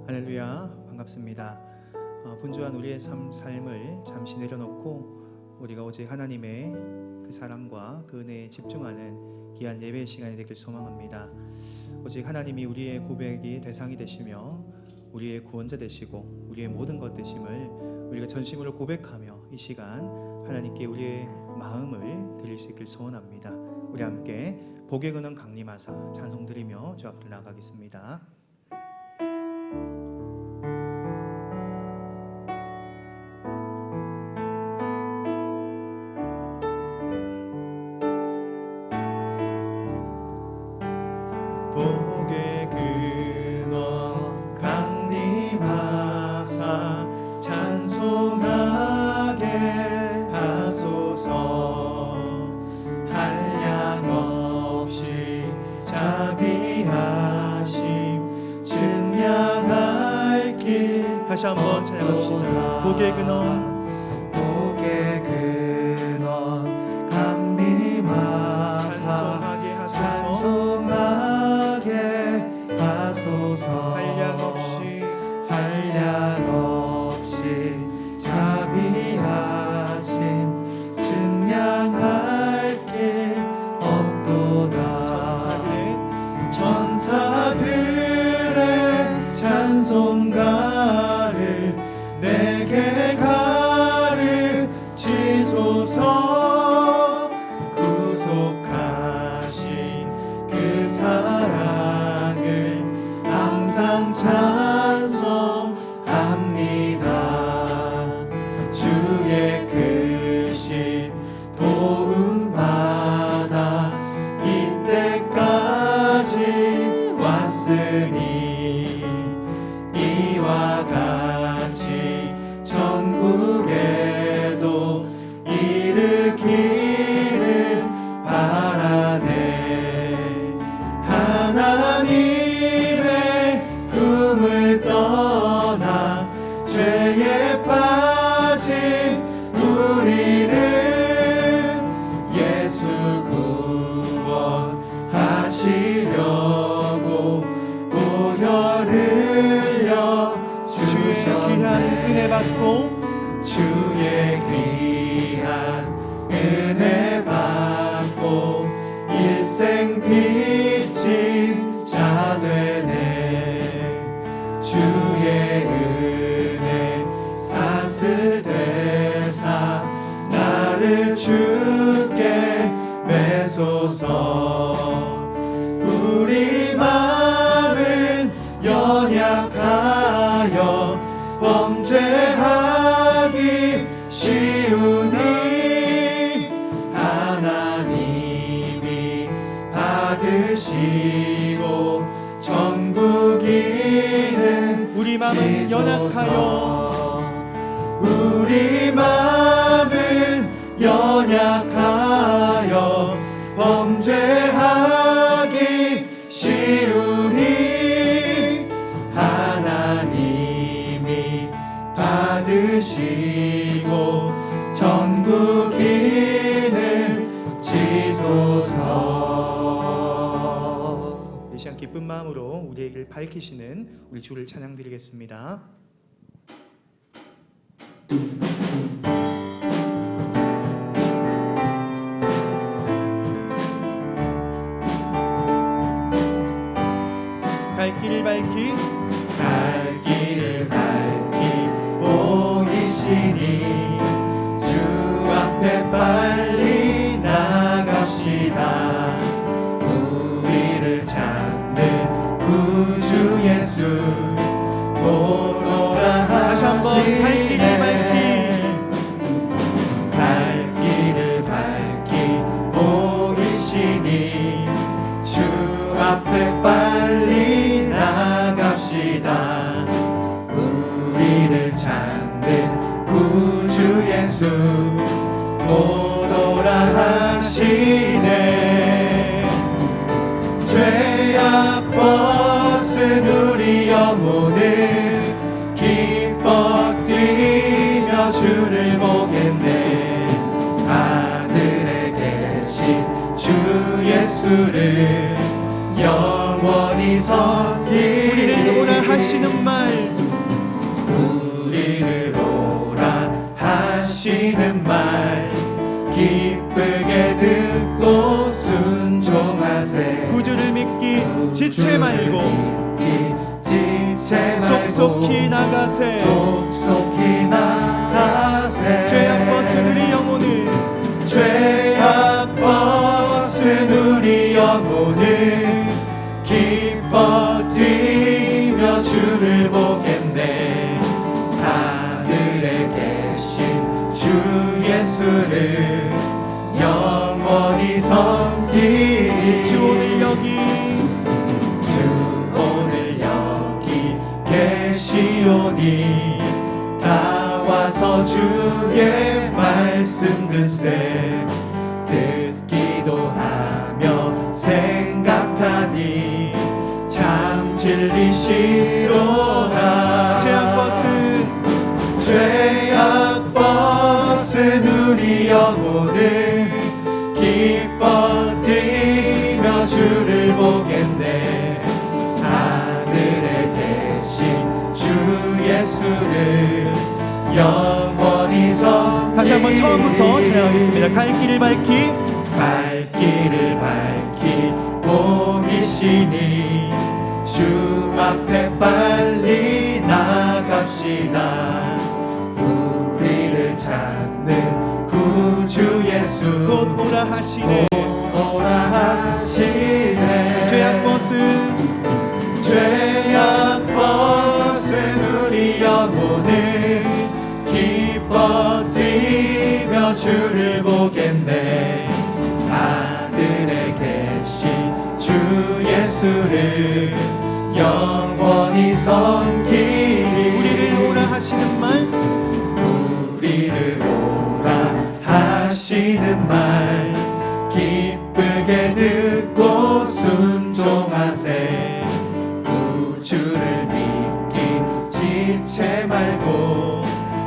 할렐루야, 반갑습니다. 분주한 우리의 삶을 잠시 내려놓고 우리가 오직 하나님의 그 사랑과 그 은혜에 집중하는 귀한 예배 시간이 되길 소망합니다. 오직 하나님이 우리의 고백이 대상이 되시며 우리의 구원자 되시고 우리의 모든 것 되심을 우리가 전심으로 고백하며 이 시간 하나님께 우리의 마음을 드릴 수 있길 소원합니다. 우리 함께 복의 근원 강림하사 찬송 드리며 주 앞으로 나아가겠습니다. 복의 근원 강림하사 찬송하게 하소서. 한량없이 자비하심 증량할 길. 다시 한번 찬양합시다. 복의 근원, 복의 근원 강림하사 찬송하게 하소서. 찬송하게 하소서. 한량없이 자비하심 증량할 길 없도다. 천사들의 찬송가를 내게 가르치소서. 구속하신 그 사랑을 항상 찬송합니다. 주의 크신 도움 받아 이때까지 왔으니 이와 같이 전국에도 이르기를 바라네. 하나님의 품을 떠나 죄에 빠진 우리를 예수 구원하시려고 보혈 흘려 주의 귀한 은혜 받고 주의 귀한 은혜 받고 일생 빚진 자 되네. 주의 은혜 사슬 되사 나를 주께 매소서. 우리 마음은 연약하여 범죄하기 쉬우니 하나님이 받으시고 전국이는 우리 마음은 연약하여 우리 마음은 연약하여 범죄하기 쉬우니 하나님이 받으시고 전국이는 지소서. 이 시간 기쁜 마음으로 우리의 길 밝히시는 우리 주를 찬양드리겠습니다. 갈 길을 밝히 보이시니 주 앞에 빨리 나갑시다. 우리를 찾는 구주 예수 오노라 다시 한번 갈 길을 밝히 보이시니 주 앞에 빨리 나갑시다. 우리를 찾는 구주 예수 오노라 하시네. 죄악 벗은 우리 영혼은 기뻐 뛰며 주를 보겠네. 하늘에 계신 주 예수를 영원히 섬기리. 우리를 오라 하시는 말, 우리를 오라 하시는 말 기쁘게 듣고 순종하세. 구주를 믿기 지체 말고 속속히 나가세. 속속히 나가세. 죄악 벗은 우리 영혼을, 죄악 벗은 우리 영혼을 기뻐 뛰며 주를 보겠네. 하늘에 계신 주 예수를 영원히 섬기리. 주 오늘 여기, 주 오늘 여기 계시오니 다 와서 주의 말씀 듣세. 듣기도 하며 생각하니 참 진리시로다. 죄악 벗은 우리 영혼을 기뻐 뛰며 주를 보겠네. 하늘에 계신 주 예수를 영원히 섬기리. 다시 한번 처음부터 찬양하겠습니다. 갈 길을 밝히, 갈 길을 밝히 보이시니 주 앞에 빨리 나갑시다. 우리를 찾는 구주 예수 곧 오라 하시네. 오라 하시네. 죄악 벗은 우리 영혼을 기뻐 뛰며 주를 보겠네. 하늘에 계신 주 예수를 영원히 섬기리. 우리를 오라 하시는 말, 우리를 오라 하시는 말 기쁘게 듣고 순종하세. 구주를 믿기 지체 말고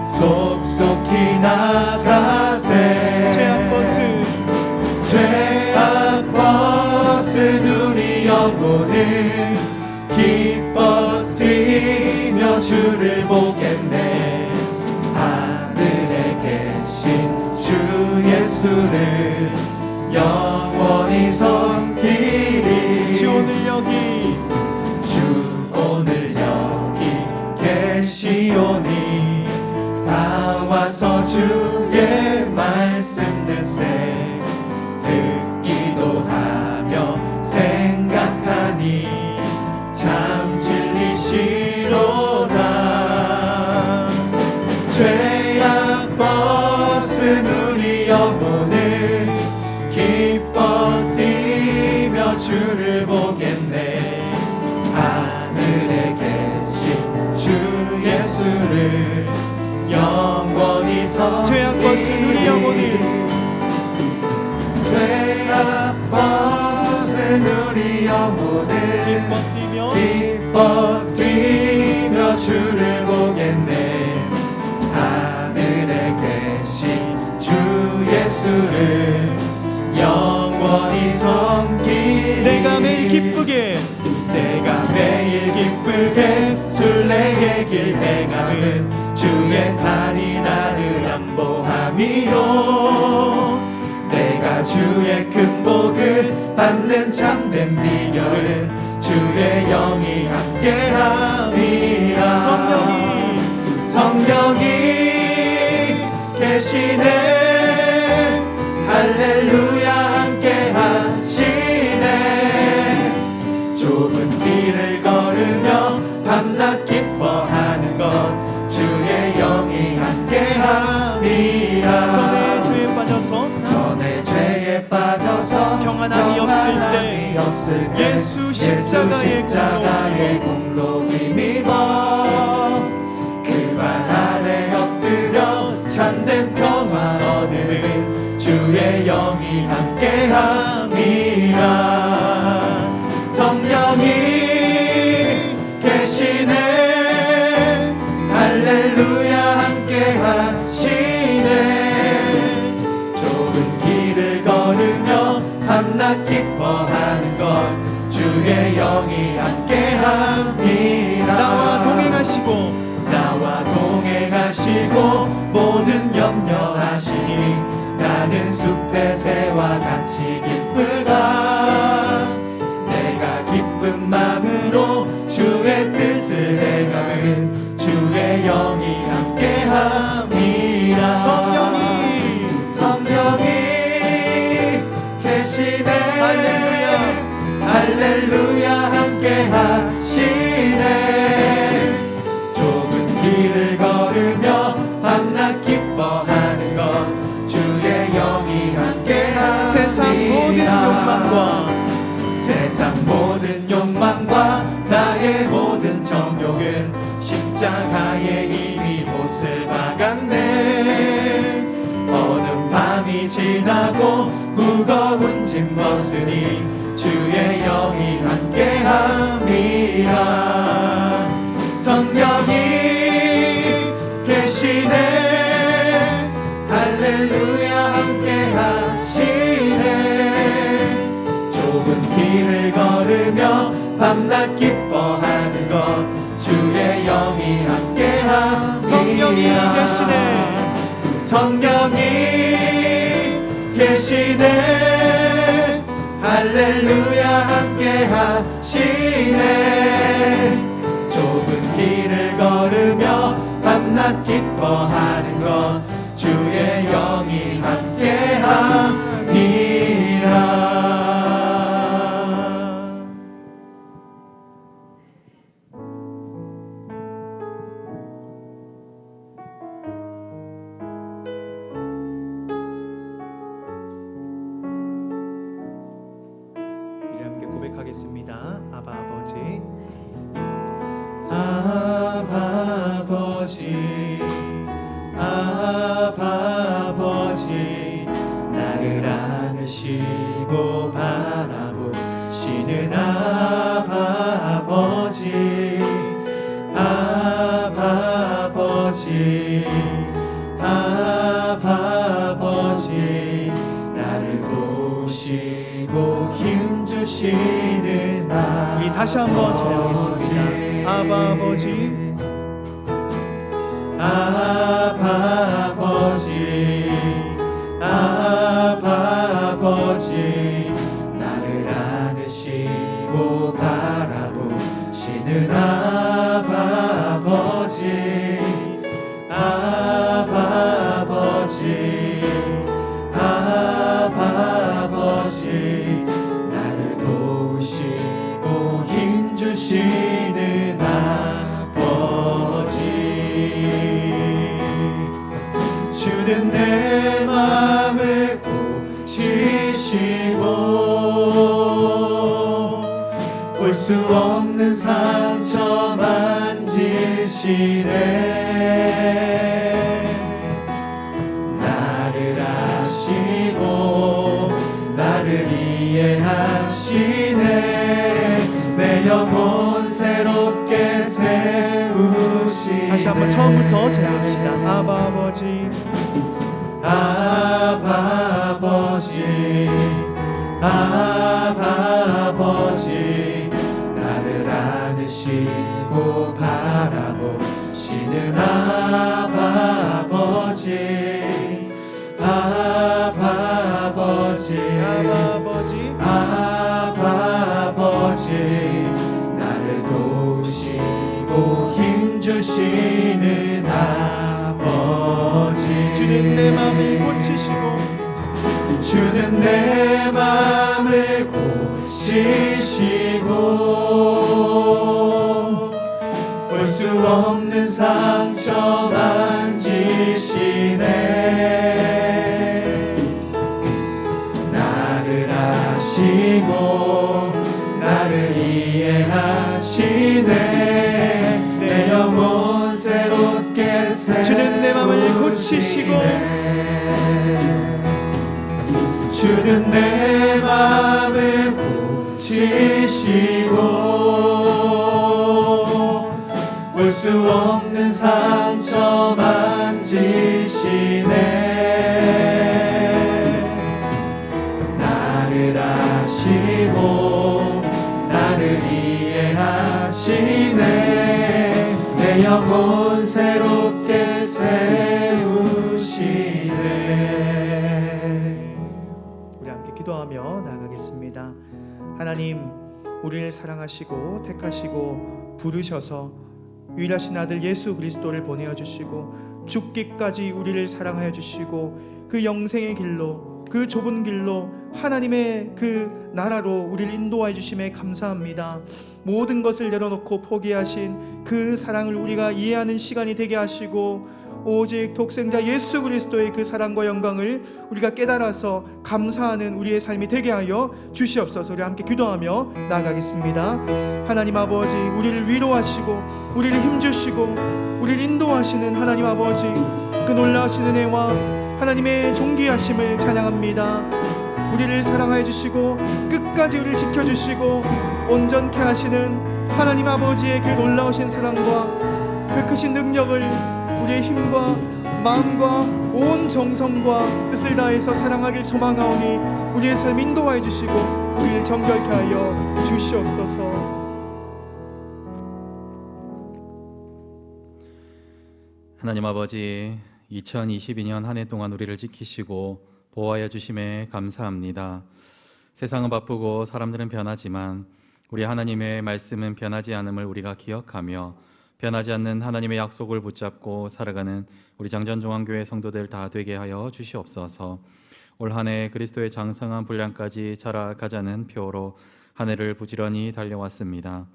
속속히 나가세. 죄악 벗은 우리 영혼을 기뻐 뛰며 주를 보겠네. 하늘에 계신 주 예수를 영원히 섬기리. 주 오늘 여기, 주 오늘 여기 계시오니 다 와서 주의 말씀 듣세. 듣기도 하며 생각하니 참 진리시로다. 죄악 벗은 우리 영혼을 기뻐 뛰며 주를 보겠네. 하늘에 계신 주 예수를 영원히 섬기리. 죄악 벗은 우리 영혼을, 죄악 벗은 우리 영혼을 기뻐 뛰며 주를 보겠네. 하늘에 계신 주 예수를 영원히 섬기리. 내가 매일 기쁘게 순례의 길 행함은 주의 팔이 나를 안보함이요. 내가 주의 큰 복을 받는 참된 비결은 주의 영이 함께함이라. 성령이 계시네. 할렐루야 함께하시네. 좁은 길을 걸으며 밤낮 기뻐하는 것 주의 영이 함께함이라. 전에 죄에 빠져서 평안함이 없을 때 예수 십자가의 공로 힘입어 그 발 아래 엎드려 참된 평화 얻는 주의 영이 함께함이라. 성령이 계시네. 할렐루야 함께하시네. 좁은 길을 걸으며 밤낮 기뻐하는 것 주의 영이 함께함이라. 나와 동행하시고 모든 염려하시니 나는 숲의 새와 같이 기쁘다. 내가 기쁜 마음으로 주의 뜻을 행함은 주의 영이 함께함이라. 성령이 계시네. 할렐루야 함께하시네. 좁은 길을 걸으며 밤낮 기뻐하는 것 주의 영이 함께하니라. 세상 모든 욕망과 나의 모든 정욕은 십자가에 이미 못을 박았네. 어두운 밤이 지나고 무거운 짐 벗으니 주의 영이 함께함이라. 성령이 계시네. 할렐루야 함께하시네. 좁은 길을 걸으며 밤낮 기뻐하는 것 주의 영이 함께함이라. 성령이 계시네. 할렐루야 함께하시네. 좁은 길을 걸으며 밤낮 기뻐하는 것 주의 영이 함께함이라. 우리 함께 고백하겠습니다. 아바 아버지, 아바 아버지, 아바 아버지, 나를 안으시고 바라보시는 아바 아버지, 아바 아버지, 아바 아버지, 나를 보시고 힘주시는 우리 다시 한번 찬양하겠습니다. 아바 아버지, 아바 아버지, 아바 아버지, 나를 안으시고 바라보시는 아바 아버지, 아바 아버지, 아바 아버지, 나를 도우시고 힘주시는 아버지. 주는 내 마음을 고치시고 볼 수 없는 상처 만지시네. 나를 아시고 나를 이해하시네. 내 영혼 새롭게 세우시네. 다시 한번 처음부터 찬양합시다. 아바 아버지, 아바 아버지, 아바 아버지, 나를 안으시고 바라보시는 아바 아버지, 아바 아버지, 아바 아버지, 아바 아버지, 나를 도우시고 힘주시는 아버지. 주는 내 마음을 고치시고, 주는 내 마음을 고치시고 볼 수 없는 상처 만지시네. 나를 아시고 나를 이해하시네. 내 영혼 새롭게 주는 내 마음을 고치시고, 주는 내 마음을 고치시고 볼 수 없는 상처 만지시네. 나를 아시고 나를 이해하시네 내 영혼 새롭게 세우시네. 우리 함께 기도하며 나아가겠습니다. 하나님, 우리를 사랑하시고 택하시고 부르셔서 유일하신 아들 예수 그리스도를 보내어 주시고 죽기까지 우리를 사랑하여 주시고 그 영생의 길로, 그 좁은 길로 하나님의 그 나라로 우리를 인도하여 주심에 감사합니다. 모든 것을 내려놓고 포기하신 그 사랑을 우리가 이해하는 시간이 되게 하시고 오직 독생자 예수 그리스도의 그 사랑과 영광을 우리가 깨달아서 감사하는 우리의 삶이 되게 하여 주시옵소서. 우리 함께 기도하며 나아가겠습니다. 하나님 아버지, 우리를 위로하시고 우리를 힘주시고 우리를 인도하시는 하나님 아버지, 그 놀라우신 은혜와 하나님의 존귀하심을 찬양합니다. 우리를 사랑하여 주시고 끝까지 우리를 지켜주시고 온전케 하시는 하나님 아버지의 그 놀라우신 사랑과 그 크신 능력을 우리의 힘과 마음과 온 정성과 뜻을 다해서 사랑하길 소망하오니 우리의 삶 인도하여 주시고 우리를 정결케 하여 주시옵소서. 하나님 아버지, 2022년 한 해 동안 우리를 지키시고 보호하여 주심에 감사합니다. 세상은 바쁘고 사람들은 변하지만 우리 하나님의 말씀은 변하지 않음을 우리가 기억하며 변하지 않는 하나님의 약속을 붙잡고 살아가는 우리 장전중앙교회 성도들 다 되게 하여 주시옵소서. 올 한 해 그리스도의 장성한 분량까지 자라가자는 표로 한 해를 부지런히 달려왔습니다.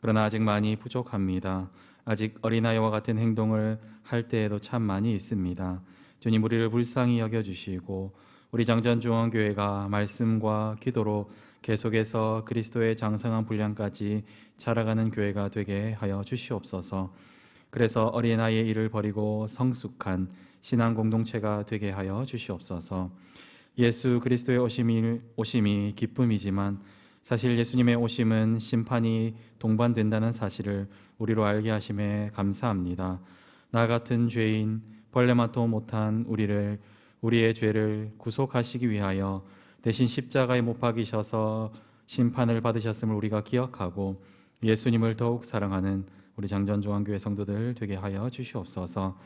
그러나 아직 많이 부족합니다. 아직 어린아이와 같은 행동을 할 때에도 참 많이 있습니다. 주님, 우리를 불쌍히 여겨주시고 우리 장전중앙교회가 말씀과 기도로 계속해서 그리스도의 장성한 분량까지 자라가는 교회가 되게 하여 주시옵소서. 그래서 어린아이의 일을 버리고 성숙한 신앙 공동체가 되게 하여 주시옵소서. 예수 그리스도의 오심이 기쁨이지만 사실 예수님의 오심은 심판이 동반된다는 사실을 우리로 알게 하심에 감사합니다. 나 같은 죄인, 벌레만도 못한 우리의 죄를 구속하시기 위하여 대신 십자가에 못 박이셔서 심판을 받으셨음을 우리가 기억하고 예수님을 더욱 사랑하는 우리 장전중앙교회 성도들 되게 하여 주시옵소서.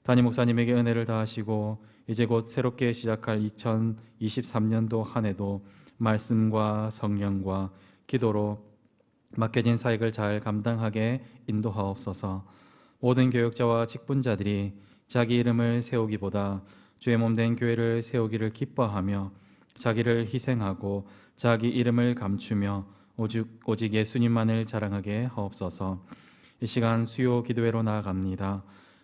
담임 목사님에게 은혜를 다하시고 이제 곧 새롭게 시작할 2023년도 한 해도 말씀과 성령과 기도로 맡겨진 사역을 잘 감당하게 인도하옵소서. 모든 교역자와 직분자들이 자기 이름을 세우기보다 주의 몸된 교회를 세우기를 기뻐하며 자기를 희생하고 자기 이름을 감추며 오직 예수님만을 자랑하게 하옵소서. 이 시간 수요 기도회로 나아갑니다.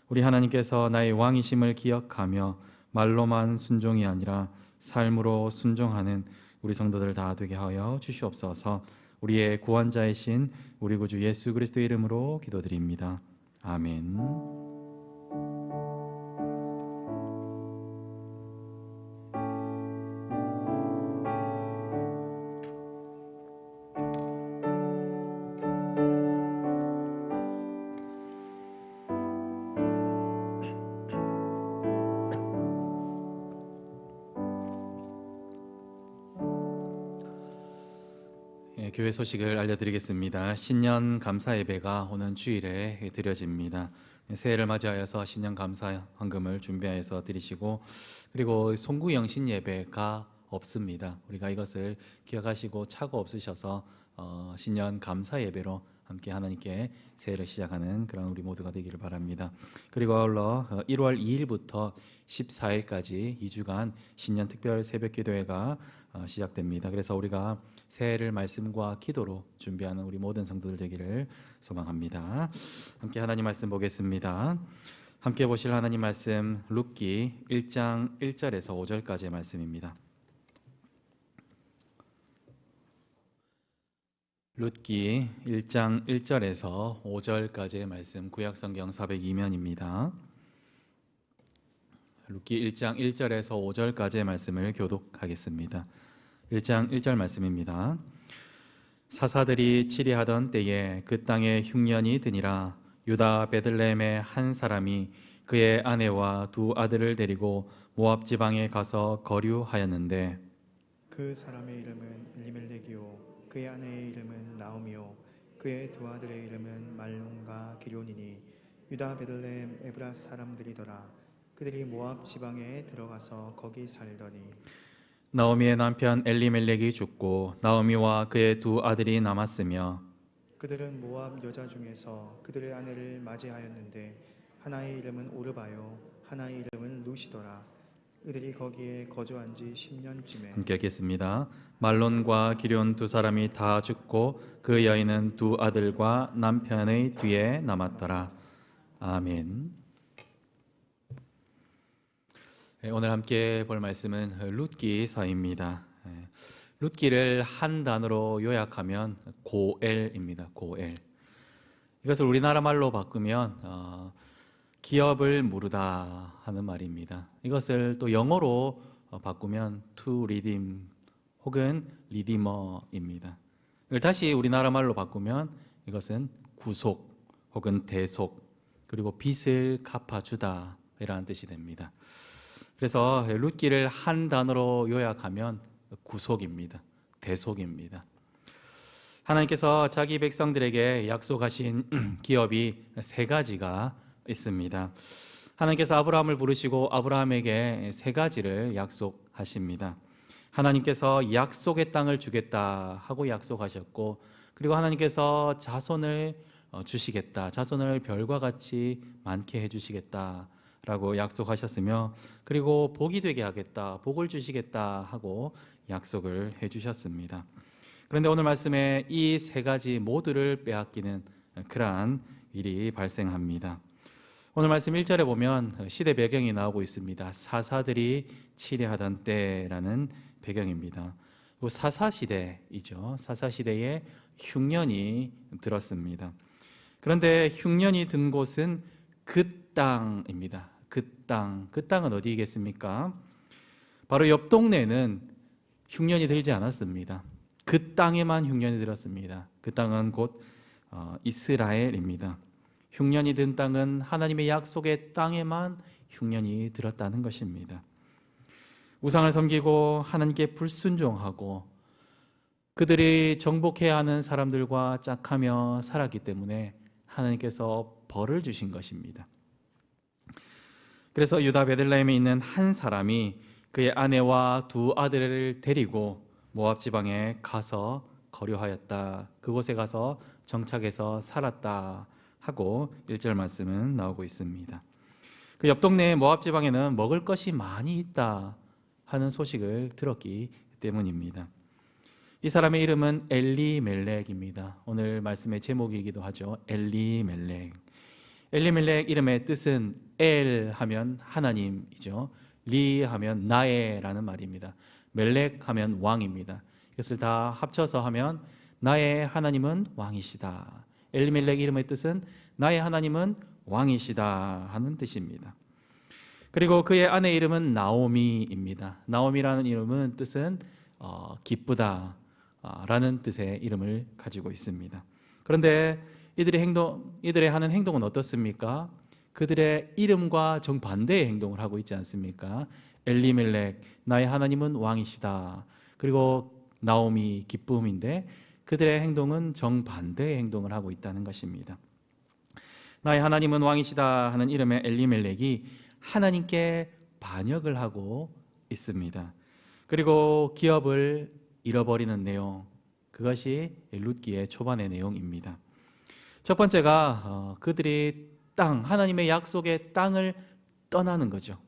우리 하나님께서 나의 왕이심을 기억하며 말로만 순종이 아니라 삶으로 순종하는 우리 성도들 다 되게 하여 주시옵소서. 우리의 구원자이신 우리 구주 예수 그리스도 이름으로 기도드립니다. 아멘. 교회 소식을 알려드리겠습니다. 신년 감사 예배가 오는 주일에 드려집니다. 새해를 맞이하여서 신년 감사 헌금을 준비하여서 드리시고, 그리고 송구영신 예배가 없습니다. 우리가 이것을 기억하시고 착오 없으셔서 신년 감사 예배로 함께 하나님께 새해를 시작하는 그런 우리 모두가 되기를 바랍니다. 그리고 아울러 1월 2일부터 14일까지 2주간 신년 특별 새벽 기도회가 시작됩니다. 그래서 우리가 새해를 말씀과 기도로 준비하는 우리 모든 성도들 되기를 소망합니다. 함께 하나님 말씀 보겠습니다. 함께 보실 하나님 말씀 룻기 1장 1절에서 5절까지의 말씀입니다. 룻기 1장 1절에서 5절까지의 말씀, 구약성경 402면입니다. 룻기 1장 1절에서 5절까지의 말씀을 교독하겠습니다. 1장 1절 말씀입니다. 사사들이 치리하던 때에 그 땅에 흉년이 드니라. 유다 베들레헴의 한 사람이 그의 아내와 두 아들을 데리고 모압 지방에 가서 거류하였는데 그 사람의 이름은 엘리멜렉이요 그의 아내의 이름은 나오미요 그의 두 아들의 이름은 말론과 기런이니 유다 베들레헴 에브라 사람들이더라. 그들이 모압 지방에 들어가서 거기 살더니 나오미의 남편 엘리멜렉이 죽고 나오미와 그의 두 아들이 남았으며 그들은 모압 여자 중에서 그들의 아내를 맞이하였는데 하나의 이름은 오르바요 하나의 이름은 루시더라. 그들이 거기에 거주한 지 10년쯤에 함께 읽겠습니다. 말론과 기런 두 사람이 다 죽고 그 여인은 두 아들과 남편의 뒤에 남았더라. 아멘. 오늘 함께 볼 말씀은 룻기서입니다. 룻기를 한 단어로 요약하면 고엘입니다. 고엘. 이것을 우리나라 말로 바꾸면 기업을 무르다 하는 말입니다. 이것을 또 영어로 바꾸면 to redeem 혹은 리디머입니다. 이걸 다시 우리나라 말로 바꾸면 이것은 구속 혹은 대속 그리고 빚을 갚아주다 이라는 뜻이 됩니다. 그래서 룻기를 한 단어로 요약하면 구속입니다. 대속입니다. 하나님께서 자기 백성들에게 약속하신 기업이 세 가지가 있습니다. 하나님께서 아브라함을 부르시고 아브라함에게 세 가지를 약속하십니다. 하나님께서 약속의 땅을 주겠다 하고 약속하셨고, 그리고 하나님께서 자손을 주시겠다, 자손을 별과 같이 많게 해주시겠다 라고 약속하셨으며, 그리고 복이 되게 하겠다, 복을 주시겠다 하고 약속을 해주셨습니다. 그런데 오늘 말씀에 이 세 가지 모두를 빼앗기는 그러한 일이 발생합니다. 오늘 말씀 1절에 보면 시대 배경이 나오고 있습니다. 사사들이 치리하던 때라는 배경입니다. 사사시대이죠. 사사시대에 흉년이 들었습니다. 그런데 흉년이 든 곳은 그 땅입니다. 그 땅은 어디겠습니까? 바로 옆 동네는 흉년이 들지 않았습니다. 그 땅에만 흉년이 들었습니다. 그 땅은 곧 이스라엘입니다. 흉년이 든 땅은 하나님의 약속의 땅에만 흉년이 들었다는 것입니다. 우상을 섬기고 하나님께 불순종하고 그들이 정복해야 하는 사람들과 짝하며 살았기 때문에 하나님께서 벌을 주신 것입니다. 그래서 유다 베들레헴에 있는 한 사람이 그의 아내와 두 아들을 데리고 모압 지방에 가서 거류하였다. 그곳에 가서 정착해서 살았다 하고 1절 말씀은 나오고 있습니다. 그 옆 동네 모압 지방에는 먹을 것이 많이 있다 하는 소식을 들었기 때문입니다. 이 사람의 이름은 엘리멜렉입니다. 오늘 말씀의 제목이기도 하죠. 엘리멜렉. 엘리멜렉 이름의 뜻은 엘 하면 하나님이죠. 리 하면 나의라는 말입니다. 멜렉 하면 왕입니다. 이것을 다 합쳐서 하면 나의 하나님은 왕이시다. 엘리멜렉 이름의 뜻은 나의 하나님은 왕이시다 하는 뜻입니다. 그리고 그의 아내 이름은 나오미입니다. 나오미라는 이름은 뜻은 기쁘다 라는 뜻의 이름을 가지고 있습니다. 그런데 이들의 하는 행동은 어떻습니까? 그들의 이름과 정반대의 행동을 하고 있지 않습니까? 엘리멜렉, 나의 하나님은 왕이시다. 그리고 나오미, 기쁨인데 그들의 행동은 정반대의 행동을 하고 있다는 것입니다. 나의 하나님은 왕이시다 하는 이름의 엘리멜렉이 하나님께 반역을 하고 있습니다. 그리고 기업을 잃어버리는 내용, 그것이 룻기의 초반의 내용입니다. 첫 번째가 그들이 하나님의 약속의 땅을 떠나는 거죠.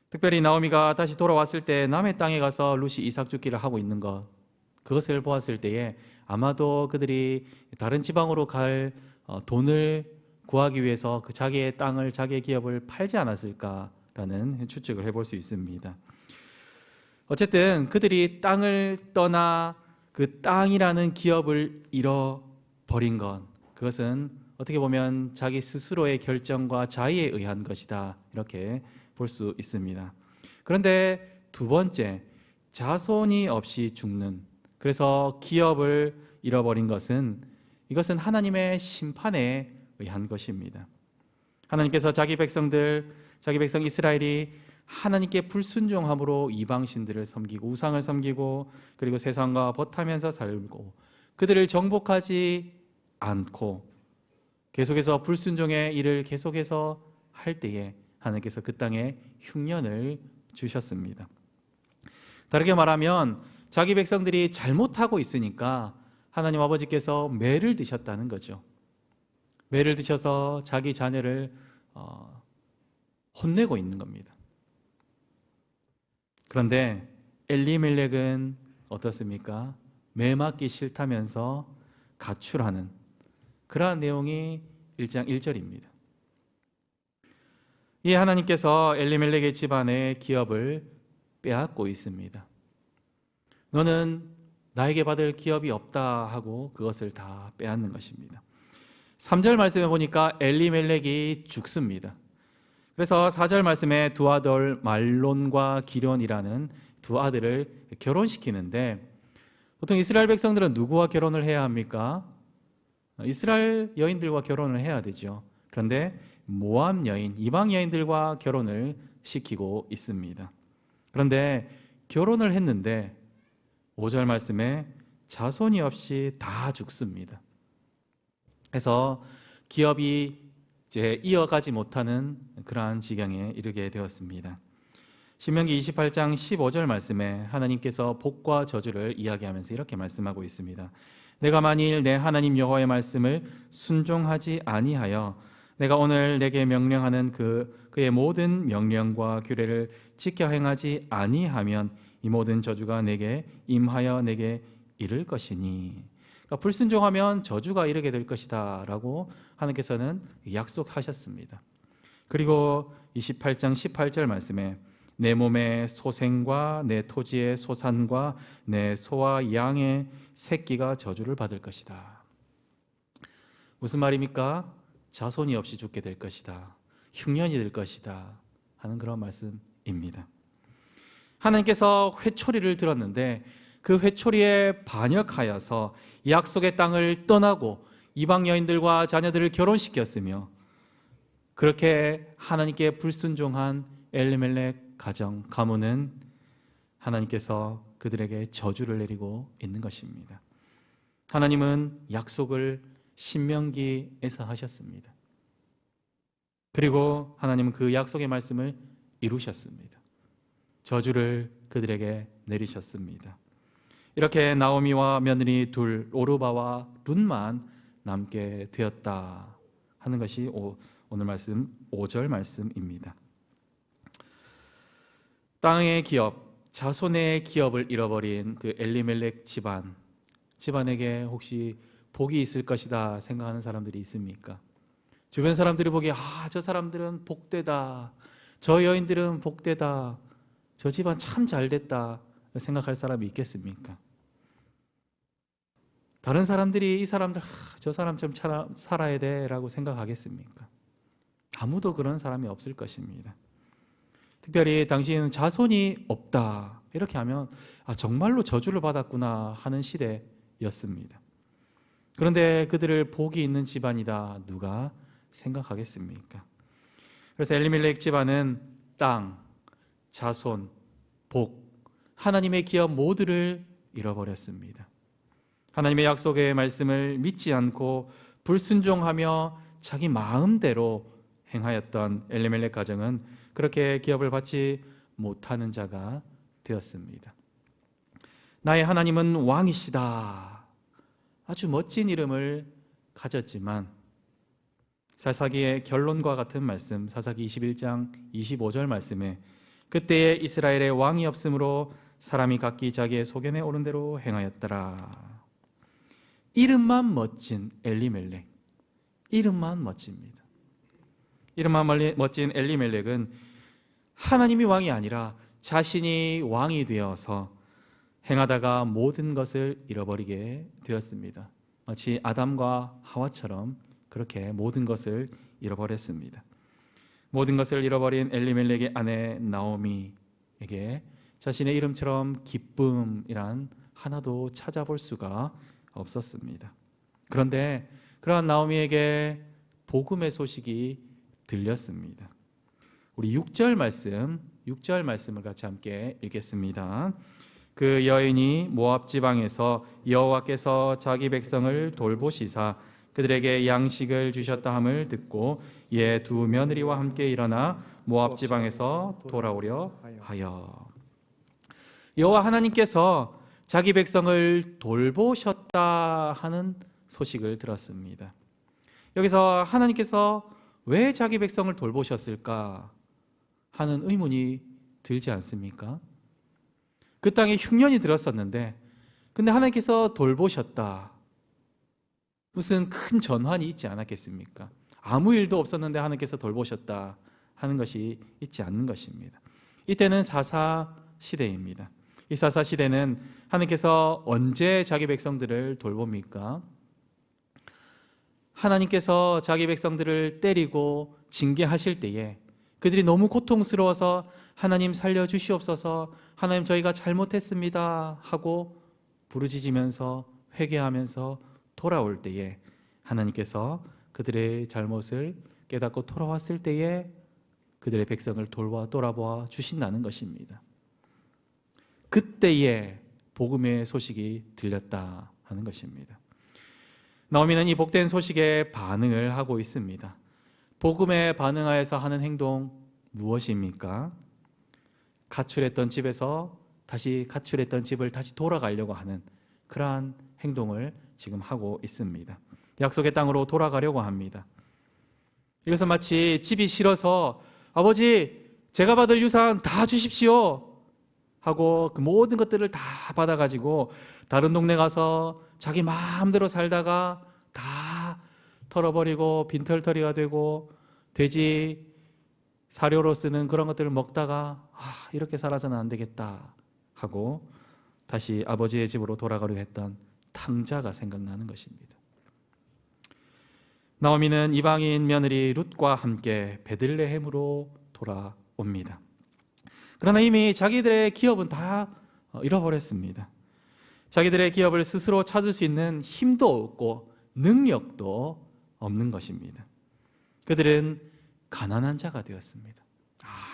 특별히 나오미가 다시 돌아왔을 때 남의 땅에 가서 룻이 이삭 죽기를 하고 있는 것, 그것을 보았을 때에 아마도 그들이 다른 지방으로 갈 돈을 구하기 위해서 그 자기의 땅을, 자기의 기업을 팔지 않았을까라는 추측을 해볼 수 있습니다. 어쨌든 그들이 땅을 떠나 그 땅이라는 기업을 잃어버린 것, 그것은 어떻게 보면 자기 스스로의 결정과 자의에 의한 것이다, 이렇게 볼 수 있습니다. 그런데 두 번째, 자손이 없이 죽는, 그래서 기업을 잃어버린 것은, 이것은 하나님의 심판에 의한 것입니다. 하나님께서 자기 백성 이스라엘이 하나님께 불순종함으로 이방신들을 섬기고 우상을 섬기고 그리고 세상과 버타면서 살고 그들을 정복하지 않고 계속해서 불순종의 일을 계속해서 할 때에 하나님께서 그 땅에 흉년을 주셨습니다. 다르게 말하면 자기 백성들이 잘못하고 있으니까 하나님 아버지께서 매를 드셨다는 거죠. 매를 드셔서 자기 자녀를 혼내고 있는 겁니다. 그런데 엘리멜렉은 어떻습니까? 매 맞기 싫다면서 가출하는 그러한 내용이 1장 1절입니다. 이 하나님께서 엘리멜렉의 집안의 기업을 빼앗고 있습니다. 너는 나에게 받을 기업이 없다 하고 그것을 다 빼앗는 것입니다. 3절 말씀에 보니까 엘리멜렉이 죽습니다. 그래서 4절 말씀에 두 아들 말론과 기련이라는 두 아들을 결혼시키는데 보통 이스라엘 백성들은 누구와 결혼을 해야 합니까? 이스라엘 여인들과 결혼을 해야 되죠. 그런데 모압 여인, 이방 여인들과 결혼을 시키고 있습니다. 그런데 결혼을 했는데 5절 말씀에 자손이 없이 다 죽습니다. 그래서 기업이 이제 이어가지 못하는 그러한 지경에 이르게 되었습니다. 신명기 28장 15절 말씀에 하나님께서 복과 저주를 이야기하면서 이렇게 말씀하고 있습니다. 내가 만일 내 하나님 여호와의 말씀을 순종하지 아니하여 내가 오늘 내게 명령하는 그의 모든 명령과 규례를 지켜 행하지 아니하면 이 모든 저주가 내게 임하여 내게 이를 것이니, 그러니까 불순종하면 저주가 이르게 될 것이다 라고 하나님께서는 약속하셨습니다. 그리고 28장 18절 말씀에 내 몸의 소생과 내 토지의 소산과 내 소와 양의 새끼가 저주를 받을 것이다. 무슨 말입니까? 자손이 없이 죽게 될 것이다, 흉년이 될 것이다 하는 그런 말씀입니다. 하나님께서 회초리를 들었는데 그 회초리에 반역하여서 약속의 땅을 떠나고 이방 여인들과 자녀들을 결혼시켰으며 그렇게 하나님께 불순종한 엘리멜렉 가정, 가문은 하나님께서 그들에게 저주를 내리고 있는 것입니다. 하나님은 약속을 신명기에서 하셨습니다. 그리고 하나님은 그 약속의 말씀을 이루셨습니다. 저주를 그들에게 내리셨습니다. 이렇게 나오미와 며느리 둘, 오르바와 룻만 남게 되었다 하는 것이 오늘 말씀 5절 말씀입니다. 땅의 기업, 자손의 기업을 잃어버린 그 엘리멜렉 집안에게 혹시 복이 있을 것이다 생각하는 사람들이 있습니까? 주변 사람들이 보기에 저 사람들은 복되다, 저 여인들은 복되다, 저 집안 참 잘됐다 생각할 사람이 있겠습니까? 다른 사람들이 이 사람들 저 사람처럼 살아야 돼라고 생각하겠습니까? 아무도 그런 사람이 없을 것입니다. 특별히 당시에는 자손이 없다 이렇게 하면 정말로 저주를 받았구나 하는 시대였습니다. 그런데 그들을 복이 있는 집안이다 누가 생각하겠습니까? 그래서 엘리멜렉 집안은 땅, 자손, 복, 하나님의 기업 모두를 잃어버렸습니다. 하나님의 약속의 말씀을 믿지 않고 불순종하며 자기 마음대로 행하였던 엘리멜렉 가정은 그렇게 기업을 받지 못하는 자가 되었습니다. 나의 하나님은 왕이시다. 아주 멋진 이름을 가졌지만 사사기의 결론과 같은 말씀, 사사기 21장 25절 말씀에 그때에 이스라엘에 왕이 없으므로 사람이 각기 자기의 소견에 오른 대로 행하였더라. 이름만 멋진 엘리멜렉, 이름만 멋집니다. 이름만 멋진 엘리멜렉은 하나님이 왕이 아니라 자신이 왕이 되어서 행하다가 모든 것을 잃어버리게 되었습니다. 마치 아담과 하와처럼 그렇게 모든 것을 잃어버렸습니다. 모든 것을 잃어버린 엘리멜렉의 아내 나오미에게 자신의 이름처럼 기쁨이란 하나도 찾아볼 수가 없었습니다. 그런데 그러한 나오미에게 복음의 소식이 들렸습니다. 우리 6절 말씀 6절 말씀을 같이 함께 읽겠습니다. 그 여인이 모압 지방에서 여호와께서 자기 백성을 돌보시사 그들에게 양식을 주셨다 함을 듣고 이에 두 며느리와 함께 일어나 모압 지방에서 돌아오려 하여. 여호와 하나님께서 자기 백성을 돌보셨다 하는 소식을 들었습니다. 여기서 하나님께서 왜 자기 백성을 돌보셨을까 하는 의문이 들지 않습니까? 그 땅에 흉년이 들었었는데 근데 하나님께서 돌보셨다. 무슨 큰 전환이 있지 않았겠습니까? 아무 일도 없었는데 하나님께서 돌보셨다 하는 것이 있지 않는 것입니다. 이때는 사사 시대입니다. 이 사사 시대는 하나님께서 언제 자기 백성들을 돌봅니까? 하나님께서 자기 백성들을 때리고 징계하실 때에 그들이 너무 고통스러워서 하나님 살려주시옵소서, 하나님 저희가 잘못했습니다 하고 부르짖으면서 회개하면서 돌아올 때에 하나님께서 그들의 잘못을 깨닫고 돌아왔을 때에 그들의 백성을 돌아보아 주신다는 것입니다. 그때에 복음의 소식이 들렸다 하는 것입니다. 나오미는 이 복된 소식에 반응을 하고 있습니다. 복음에 반응하여서 하는 행동 무엇입니까? 가출했던 집에서 다시 가출했던 집을 다시 돌아가려고 하는 그러한 행동을 지금 하고 있습니다. 약속의 땅으로 돌아가려고 합니다. 이것은 마치 집이 싫어서 아버지 제가 받을 유산 다 주십시오 하고 그 모든 것들을 다 받아가지고 다른 동네 가서 자기 마음대로 살다가 다 털어버리고 빈털터리가 되고 돼지 사료로 쓰는 그런 것들을 먹다가 이렇게 살아서는 안 되겠다 하고 다시 아버지의 집으로 돌아가려 했던 탕자가 생각나는 것입니다. 나오미는 이방인 며느리 룻과 함께 베들레헴으로 돌아옵니다. 그러나 이미 자기들의 기업은 다 잃어버렸습니다. 자기들의 기업을 스스로 찾을 수 있는 힘도 없고 능력도 없는 것입니다. 그들은 가난한 자가 되었습니다.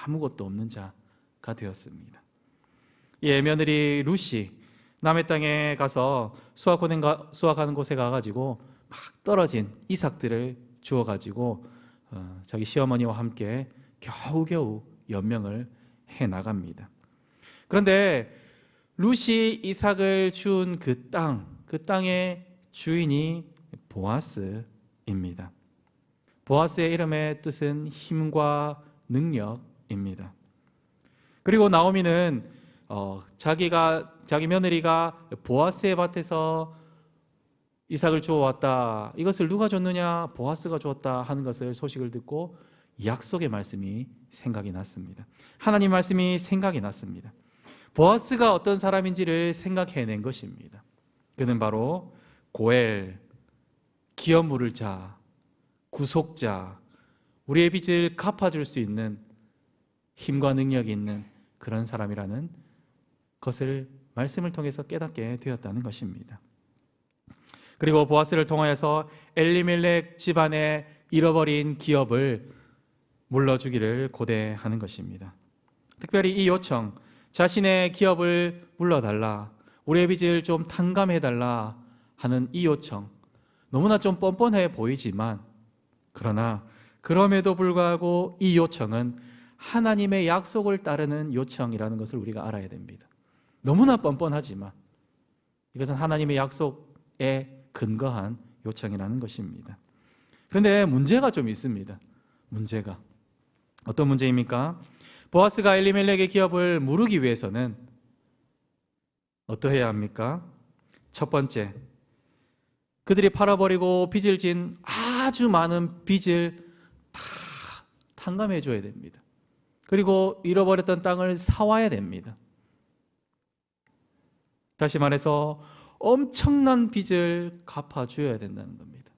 아무것도 없는 자가 되었습니다. 예, 며느리 룻이 남의 땅에 가서 수확하는 곳에 가가지고 막 떨어진 이삭들을 주워가지고 자기 시어머니와 함께 겨우겨우 연명을 해 나갑니다. 그런데 룻이 이삭을 준 그 땅의 주인이 보아스입니다. 보아스의 이름의 뜻은 힘과 능력입니다. 그리고 나오미는 자기 며느리가 보아스의 밭에서 이삭을 주워왔다, 이것을 누가 줬느냐, 보아스가 주었다 하는 것을 소식을 듣고 약속의 말씀이 생각이 났습니다. 하나님 말씀이 생각이 났습니다. 보아스가 어떤 사람인지를 생각해낸 것입니다. 그는 바로 고엘, 기업 물을 자, 구속자, 우리의 빚을 갚아줄 수 있는 힘과 능력이 있는 그런 사람이라는 것을 말씀을 통해서 깨닫게 되었다는 것입니다. 그리고 보아스를 통하여서 엘리멜렉 집안의 잃어버린 기업을 물러주기를 고대하는 것입니다. 특별히 이 요청, 자신의 기업을 물러달라, 우리의 빚을 좀 탕감해달라 하는 이 요청, 너무나 좀 뻔뻔해 보이지만 그러나 그럼에도 불구하고 이 요청은 하나님의 약속을 따르는 요청이라는 것을 우리가 알아야 됩니다. 너무나 뻔뻔하지만 이것은 하나님의 약속에 근거한 요청이라는 것입니다. 그런데 문제가 좀 있습니다. 문제가 어떤 문제입니까? 보아스가 엘리멜렉의 기업을 무르기 위해서는 어떠해야 합니까? 첫 번째, 그들이 팔아버리고 빚을 진 아주 많은 빚을 다 탕감해 줘야 됩니다. 그리고 잃어버렸던 땅을 사와야 됩니다. 다시 말해서 엄청난 빚을 갚아줘야 된다는 겁니다.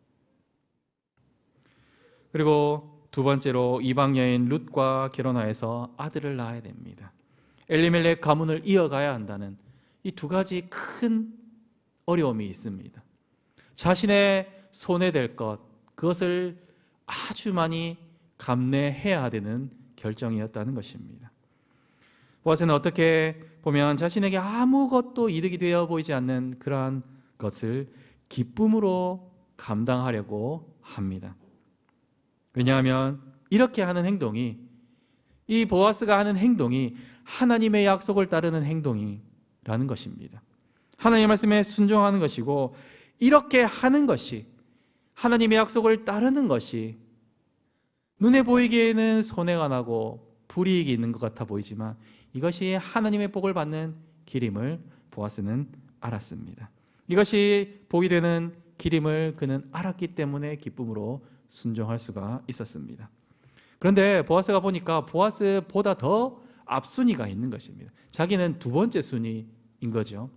그리고 두 번째로 이방 여인 룻과 결혼하여서 아들을 낳아야 됩니다. 엘리멜렉 가문을 이어가야 한다는 이 두 가지 큰 어려움이 있습니다. 자신의 손에 될 것, 그것을 아주 많이 감내해야 되는 결정이었다는 것입니다. 보아스는 어떻게 보면 자신에게 아무것도 이득이 되어 보이지 않는 그러한 것을 기쁨으로 감당하려고 합니다. 왜냐하면 이렇게 하는 행동이, 이 보아스가 하는 행동이 하나님의 약속을 따르는 행동이라는 것입니다. 하나님의 말씀에 순종하는 것이고, 이렇게 하는 것이, 하나님의 약속을 따르는 것이 눈에 보이기에는 손해가 나고 불이익이 있는 것 같아 보이지만 이것이 하나님의 복을 받는 길임을 보아스는 알았습니다. 이것이 복이 되는 길임을 그는 알았기 때문에 기쁨으로 순종할 수가 있었습니다. 그런데 보아스가 보니까 보아스보다 더 앞순위가 있는 것입니다. 자기는 두 번째 순위인 거죠.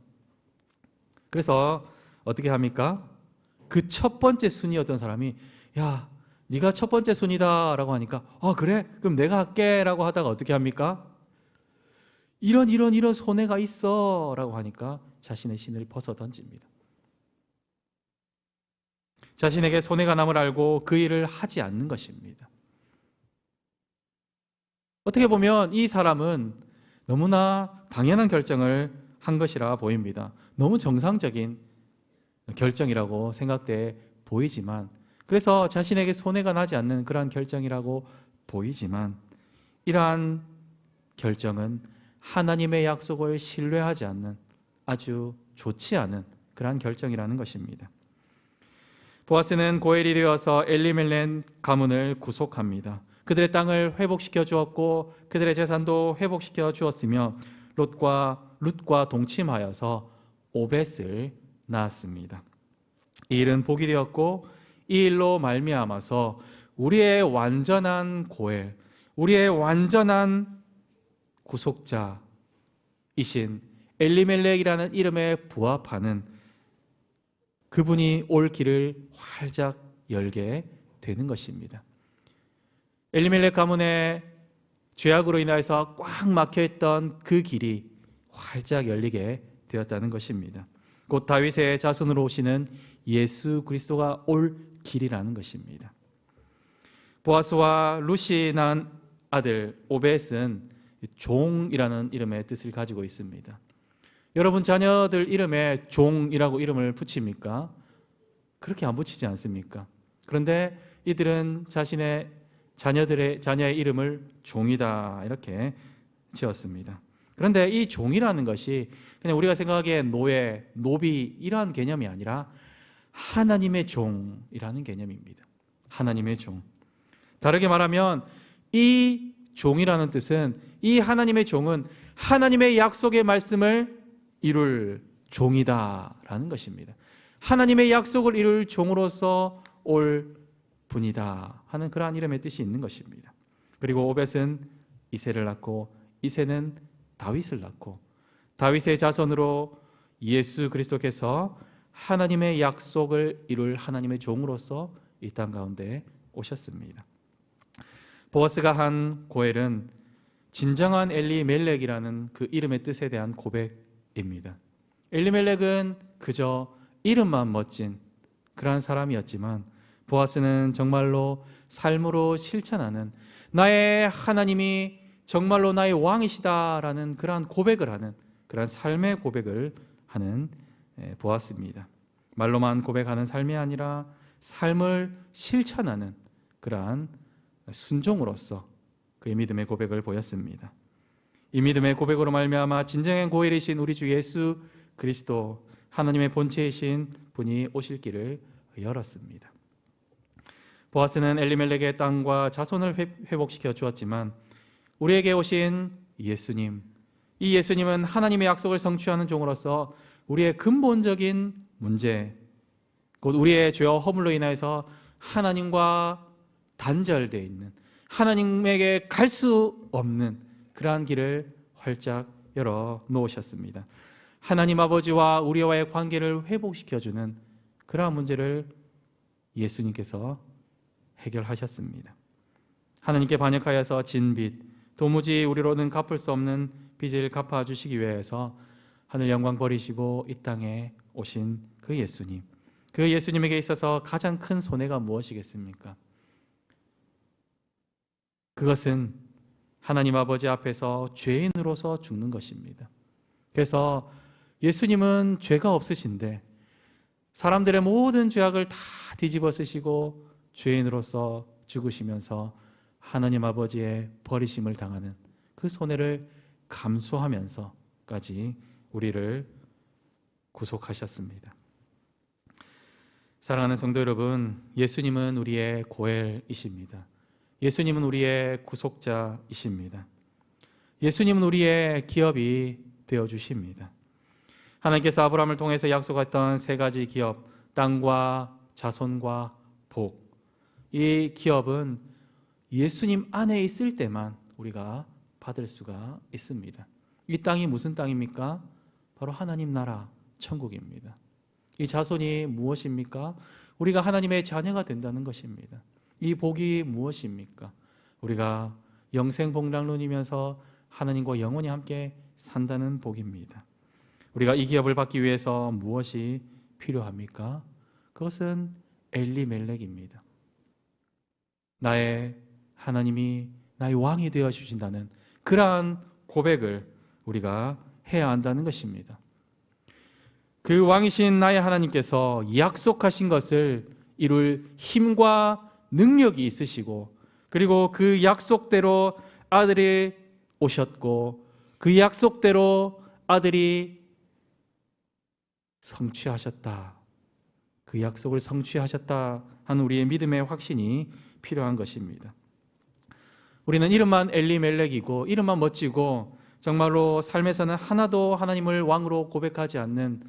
그래서 어떻게 합니까? 그 첫 번째 순위였던 사람이, 야, 네가 첫 번째 순위다 라고 하니까, 그래? 그럼 내가 할게 라고 하다가 어떻게 합니까? 이런 손해가 있어 라고 하니까 자신의 신을 벗어 던집니다. 자신에게 손해가 남을 알고 그 일을 하지 않는 것입니다. 어떻게 보면 이 사람은 너무나 당연한 결정을 한 것이라 보입니다. 너무 정상적인 결정이라고 생각돼 보이지만, 그래서 자신에게 손해가 나지 않는 그러한 결정이라고 보이지만, 이러한 결정은 하나님의 약속을 신뢰하지 않는 아주 좋지 않은 그러한 결정이라는 것입니다. 보아스는 고엘이 되어서 엘리멜렉 가문을 구속합니다. 그들의 땅을 회복시켜 주었고 그들의 재산도 회복시켜 주었으며 룻과 동침하여서 오벳을 낳았습니다. 이 일은 복이 되었고 이 일로 말미암아서 우리의 완전한 고엘, 우리의 완전한 구속자이신 엘리멜렉이라는 이름에 부합하는 그분이 올 길을 활짝 열게 되는 것입니다. 엘리멜렉 가문의 죄악으로 인하여서 꽉 막혀있던 그 길이 활짝 열리게 되었다는 것입니다. 곧 다윗의 자손으로 오시는 예수 그리스도가 올 길이라는 것입니다. 보아스와 룻이 낳은 아들 오벳은 종이라는 이름의 뜻을 가지고 있습니다. 여러분 자녀들 이름에 종이라고 이름을 붙입니까? 그렇게 안 붙이지 않습니까? 그런데 이들은 자신의 자녀의 이름을 종이다 이렇게 지었습니다. 그런데 이 종이라는 것이 그냥 우리가 생각하기에 노예, 노비 이러한 개념이 아니라 하나님의 종이라는 개념입니다. 하나님의 종. 다르게 말하면 이 종이라는 뜻은, 이 하나님의 종은 하나님의 약속의 말씀을 이룰 종이다라는 것입니다. 하나님의 약속을 이룰 종으로서 올 분이다 하는 그러한 이름의 뜻이 있는 것입니다. 그리고 오벳은 이새를 낳고 이새는 다윗을 낳고 다윗의 자손으로 예수 그리스도께서 하나님의 약속을 이룰 하나님의 종으로서 이 땅 가운데 오셨습니다. 보아스가 한 고엘은 진정한 엘리멜렉이라는 그 이름의 뜻에 대한 고백입니다. 엘리멜렉은 그저 이름만 멋진 그러한 사람이었지만 보아스는 정말로 삶으로 실천하는, 나의 하나님이 정말로 나의 왕이시다라는 그러한 고백을 하는, 그러한 삶의 고백을 하는 보아스입니다. 말로만 고백하는 삶이 아니라 삶을 실천하는 그러한 순종으로서 그의 믿음의 고백을 보였습니다. 이 믿음의 고백으로 말미암아 진정한 고엘이신 우리 주 예수 그리스도, 하나님의 본체이신 분이 오실 길을 열었습니다. 보아스는 엘리멜렉의 땅과 자손을 회복시켜 주었지만 우리에게 오신 예수님, 이 예수님은 하나님의 약속을 성취하는 종으로서 우리의 근본적인 문제, 곧 우리의 죄와 허물로 인하여서 하나님과 단절되어 있는, 하나님에게 갈 수 없는 그러한 길을 활짝 열어 놓으셨습니다. 하나님 아버지와 우리와의 관계를 회복시켜주는 그러한 문제를 예수님께서 해결하셨습니다. 하나님께 반역하여서 진 빚, 도무지 우리로는 갚을 수 없는 빚을 갚아주시기 위해서 하늘 영광 버리시고 이 땅에 오신 그 예수님, 그 예수님에게 있어서 가장 큰 손해가 무엇이겠습니까? 그것은 하나님 아버지 앞에서 죄인으로서 죽는 것입니다. 그래서 예수님은 죄가 없으신데 사람들의 모든 죄악을 다 뒤집어 쓰시고 죄인으로서 죽으시면서 하나님 아버지의 버리심을 당하는 그 손해를 감수하면서까지 우리를 구속하셨습니다. 사랑하는 성도 여러분, 예수님은 우리의 고엘이십니다. 예수님은 우리의 구속자이십니다. 예수님은 우리의 기업이 되어주십니다. 하나님께서 아브라함을 통해서 약속했던 세 가지 기업, 땅과 자손과 복, 이 기업은 예수님 안에 있을 때만 우리가 받을 수가 있습니다. 이 땅이 무슨 땅입니까? 바로 하나님 나라 천국입니다. 이 자손이 무엇입니까? 우리가 하나님의 자녀가 된다는 것입니다. 이 복이 무엇입니까? 우리가 영생복락론이면서 하나님과 영원히 함께 산다는 복입니다. 우리가 이 기업을 받기 위해서 무엇이 필요합니까? 그것은 엘리멜렉입니다. 나의 하나님이 나의 왕이 되어 주신다는 그러한 고백을 우리가 해야 한다는 것입니다. 그 왕이신 나의 하나님께서 약속하신 것을 이룰 힘과 능력이 있으시고, 그리고 그 약속대로 아들이 오셨고 그 약속대로 아들이 성취하셨다, 그 약속을 성취하셨다 하는 우리의 믿음의 확신이 필요한 것입니다. 우리는 이름만 엘리멜렉이고 이름만 멋지고 정말로 삶에서는 하나도 하나님을 왕으로 고백하지 않는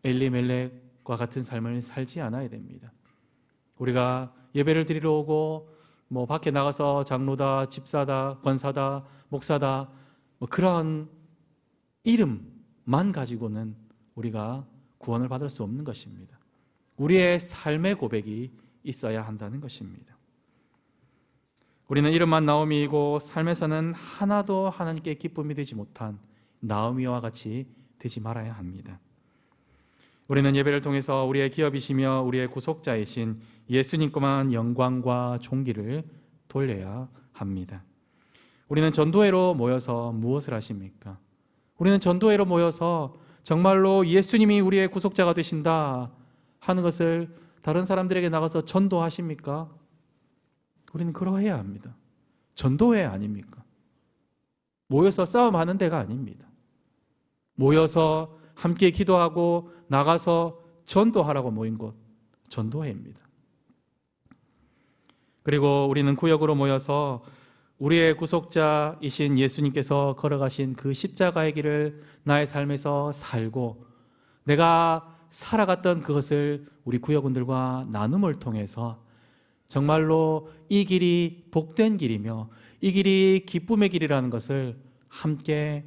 엘리멜렉과 같은 삶을 살지 않아야 됩니다. 우리가 예배를 드리러 오고 밖에 나가서 장로다, 집사다, 권사다, 목사다 그런 이름만 가지고는 우리가 구원을 받을 수 없는 것입니다. 우리의 삶의 고백이 있어야 한다는 것입니다. 우리는 이름만 나오미이고 삶에서는 하나도 하나님께 기쁨이 되지 못한 나오미와 같이 되지 말아야 합니다. 우리는 예배를 통해서 우리의 기업이시며 우리의 구속자이신 예수님께만 영광과 존귀를 돌려야 합니다. 우리는 전도회로 모여서 무엇을 하십니까? 우리는 전도회로 모여서 정말로 예수님이 우리의 구속자가 되신다 하는 것을 다른 사람들에게 나가서 전도하십니까? 우리는 그러해야 합니다. 전도회 아닙니까? 모여서 싸움하는 데가 아닙니다. 모여서 함께 기도하고 나가서 전도하라고 모인 곳, 전도회입니다. 그리고 우리는 구역으로 모여서 우리의 구속자이신 예수님께서 걸어가신 그 십자가의 길을 나의 삶에서 살고 내가 살아갔던 그것을 우리 구역원들과 나눔을 통해서 정말로 이 길이 복된 길이며 이 길이 기쁨의 길이라는 것을 함께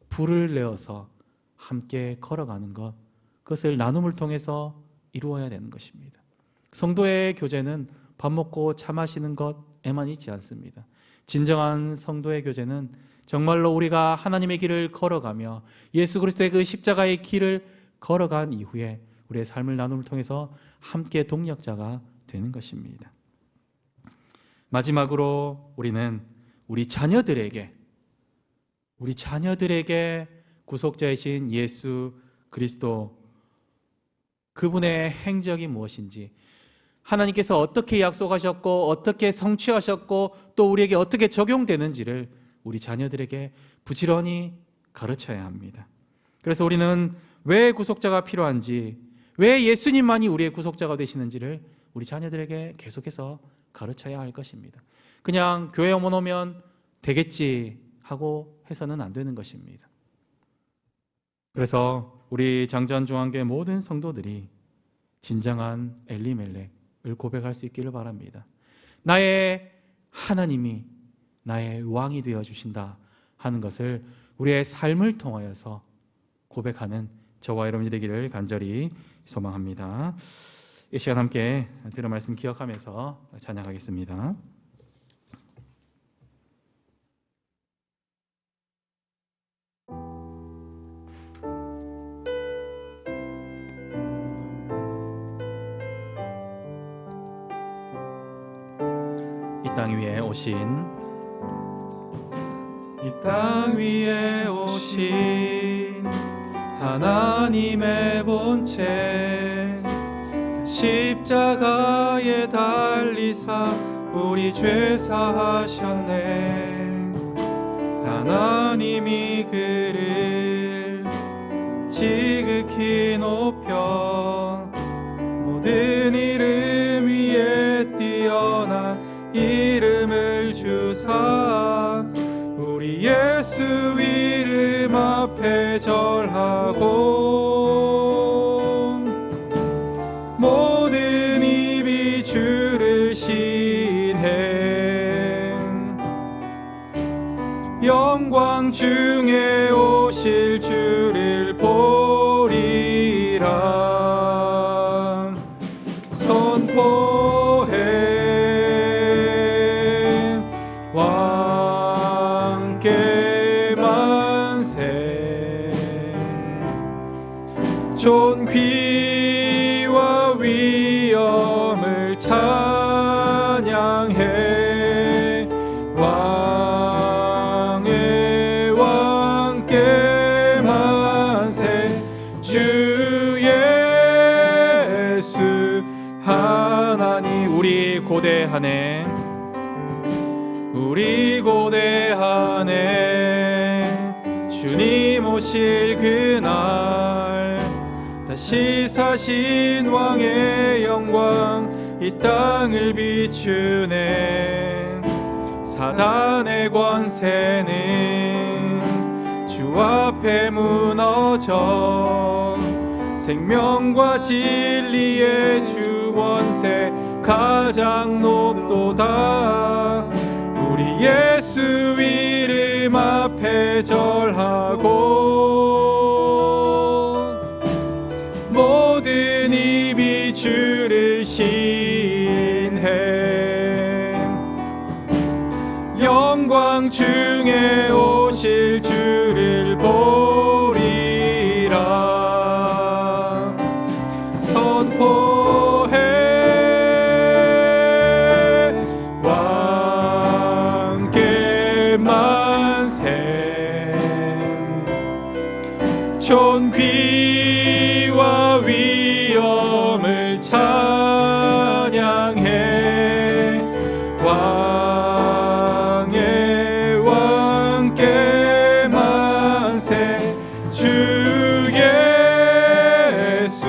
불을 내어서 함께 걸어가는 것, 그것을 나눔을 통해서 이루어야 되는 것입니다. 성도의 교제는 밥 먹고 차 마시는 것에만 있지 않습니다. 진정한 성도의 교제는 정말로 우리가 하나님의 길을 걸어가며 예수 그리스도의 그 십자가의 길을 걸어간 이후에 우리의 삶을 나눔을 통해서 함께 동력자가 되는 것입니다. 마지막으로 우리는 우리 자녀들에게 구속자이신 예수 그리스도 그분의 행적이 무엇인지, 하나님께서 어떻게 약속하셨고 어떻게 성취하셨고 또 우리에게 어떻게 적용되는지를 우리 자녀들에게 부지런히 가르쳐야 합니다. 그래서 우리는 왜 구속자가 필요한지, 왜 예수님만이 우리의 구속자가 되시는지를 우리 자녀들에게 계속해서 가르쳐야 할 것입니다. 그냥 교회 오면 되겠지 하고 해서는 안 되는 것입니다. 그래서 우리 장전중앙교회 모든 성도들이 진정한 엘리멜렉을 고백할 수 있기를 바랍니다. 나의 하나님이 나의 왕이 되어주신다 하는 것을 우리의 삶을 통하여서 고백하는 저와 여러분이 되기를 간절히 소망합니다. 이 시간 함께 들은 말씀 기억하면서 찬양하겠습니다. 이 땅 위에 오신 이 땅 위에 오신 하나님의 본체 십자가에 달리사 우리 죄 사하셨네. 하나님이 그를 지극히 높여 모든 이름 위에 뛰어난 이름을 주사 우리 예수 이름 앞에 절하고 모든 입이 주를 신해 영광 중에 오실 주를 보리라 선포해 왕께 만세 존귀와 위엄을 찬양해 왕의 왕께 만세 주 예수 하나님 우리 고대하네 우리 고대하네 주님 오실 그날 다시 사신 왕의 영광 이 땅을 비추네 사단의 권세는 주 앞에 무너져 생명과 진리의 주 권세 가장 높도다 우리 예수 이름 앞에 절하고 모든 입이 주를 신해 영광 중에 오실 주를 보리라 선포해 왕께 만세 존귀와 위엄을 찬양해 왕의 왕께 만세 주 예수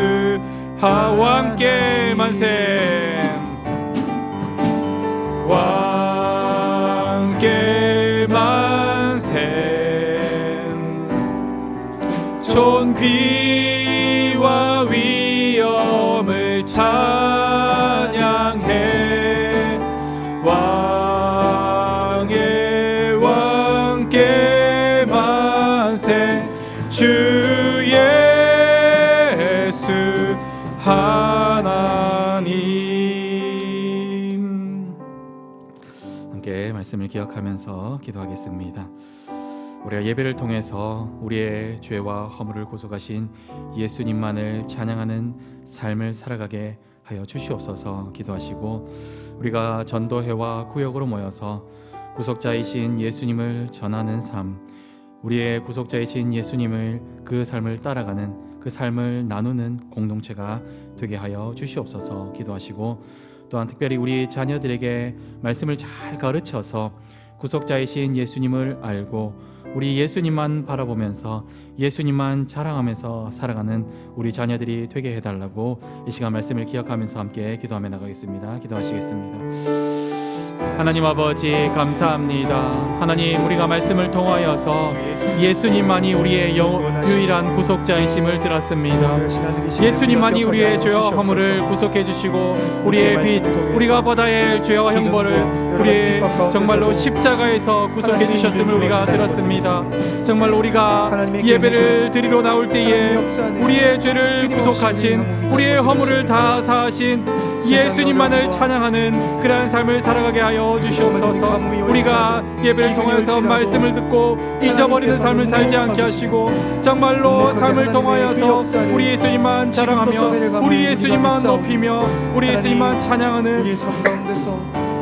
하왕께 만세 왕께 만세 존귀와 위엄을 찬양해 왕의 왕께 만세 주 예수 하나님 함께 말씀을 기억하면서 기도하겠습니다. 우리가 예배를 통해서 우리의 죄와 허물을 고속하신 예수님만을 찬양하는 삶을 살아가게 하여 주시옵소서 기도하시고 우리가 전도회와 구역으로 모여서 구속자이신 예수님을 전하는 삶 우리의 구속자이신 예수님을 그 삶을 따라가는 그 삶을 나누는 공동체가 되게 하여 주시옵소서 기도하시고 또한 특별히 우리 자녀들에게 말씀을 잘 가르쳐서 구속자이신 예수님을 알고 우리 예수님만 바라보면서 예수님만 자랑하면서 살아가는 우리 자녀들이 되게 해달라고 이 시간 말씀을 기억하면서 함께 기도하며 나가겠습니다. 기도하시겠습니다. 하나님 아버지 감사합니다. 하나님 우리가 말씀을 통하여서 예수님만이 우리의 유일한 구속자이심을 들었습니다. 예수님만이 우리의 죄와 허물을 구속해 주시고 우리의 빚 우리가 받아야 할 죄와 형벌을 우리의 정말로 십자가에서 구속해 주셨음을 우리가 들었습니다. 정말로 우리가 예배를 드리러 나올 때에 우리의 죄를 구속하신 우리의 허물을 다 사하신 예수님만을 찬양하는 그러한 삶을 살아가게 하여 주시옵소서. 우리가 예배를 통하여서 말씀을 듣고 잊어버리는 삶을 살지 않게 하시고 정말로 삶을 통하여서 우리 예수님만 자랑하며 우리 예수님만 높이며 우리 예수님만 찬양하는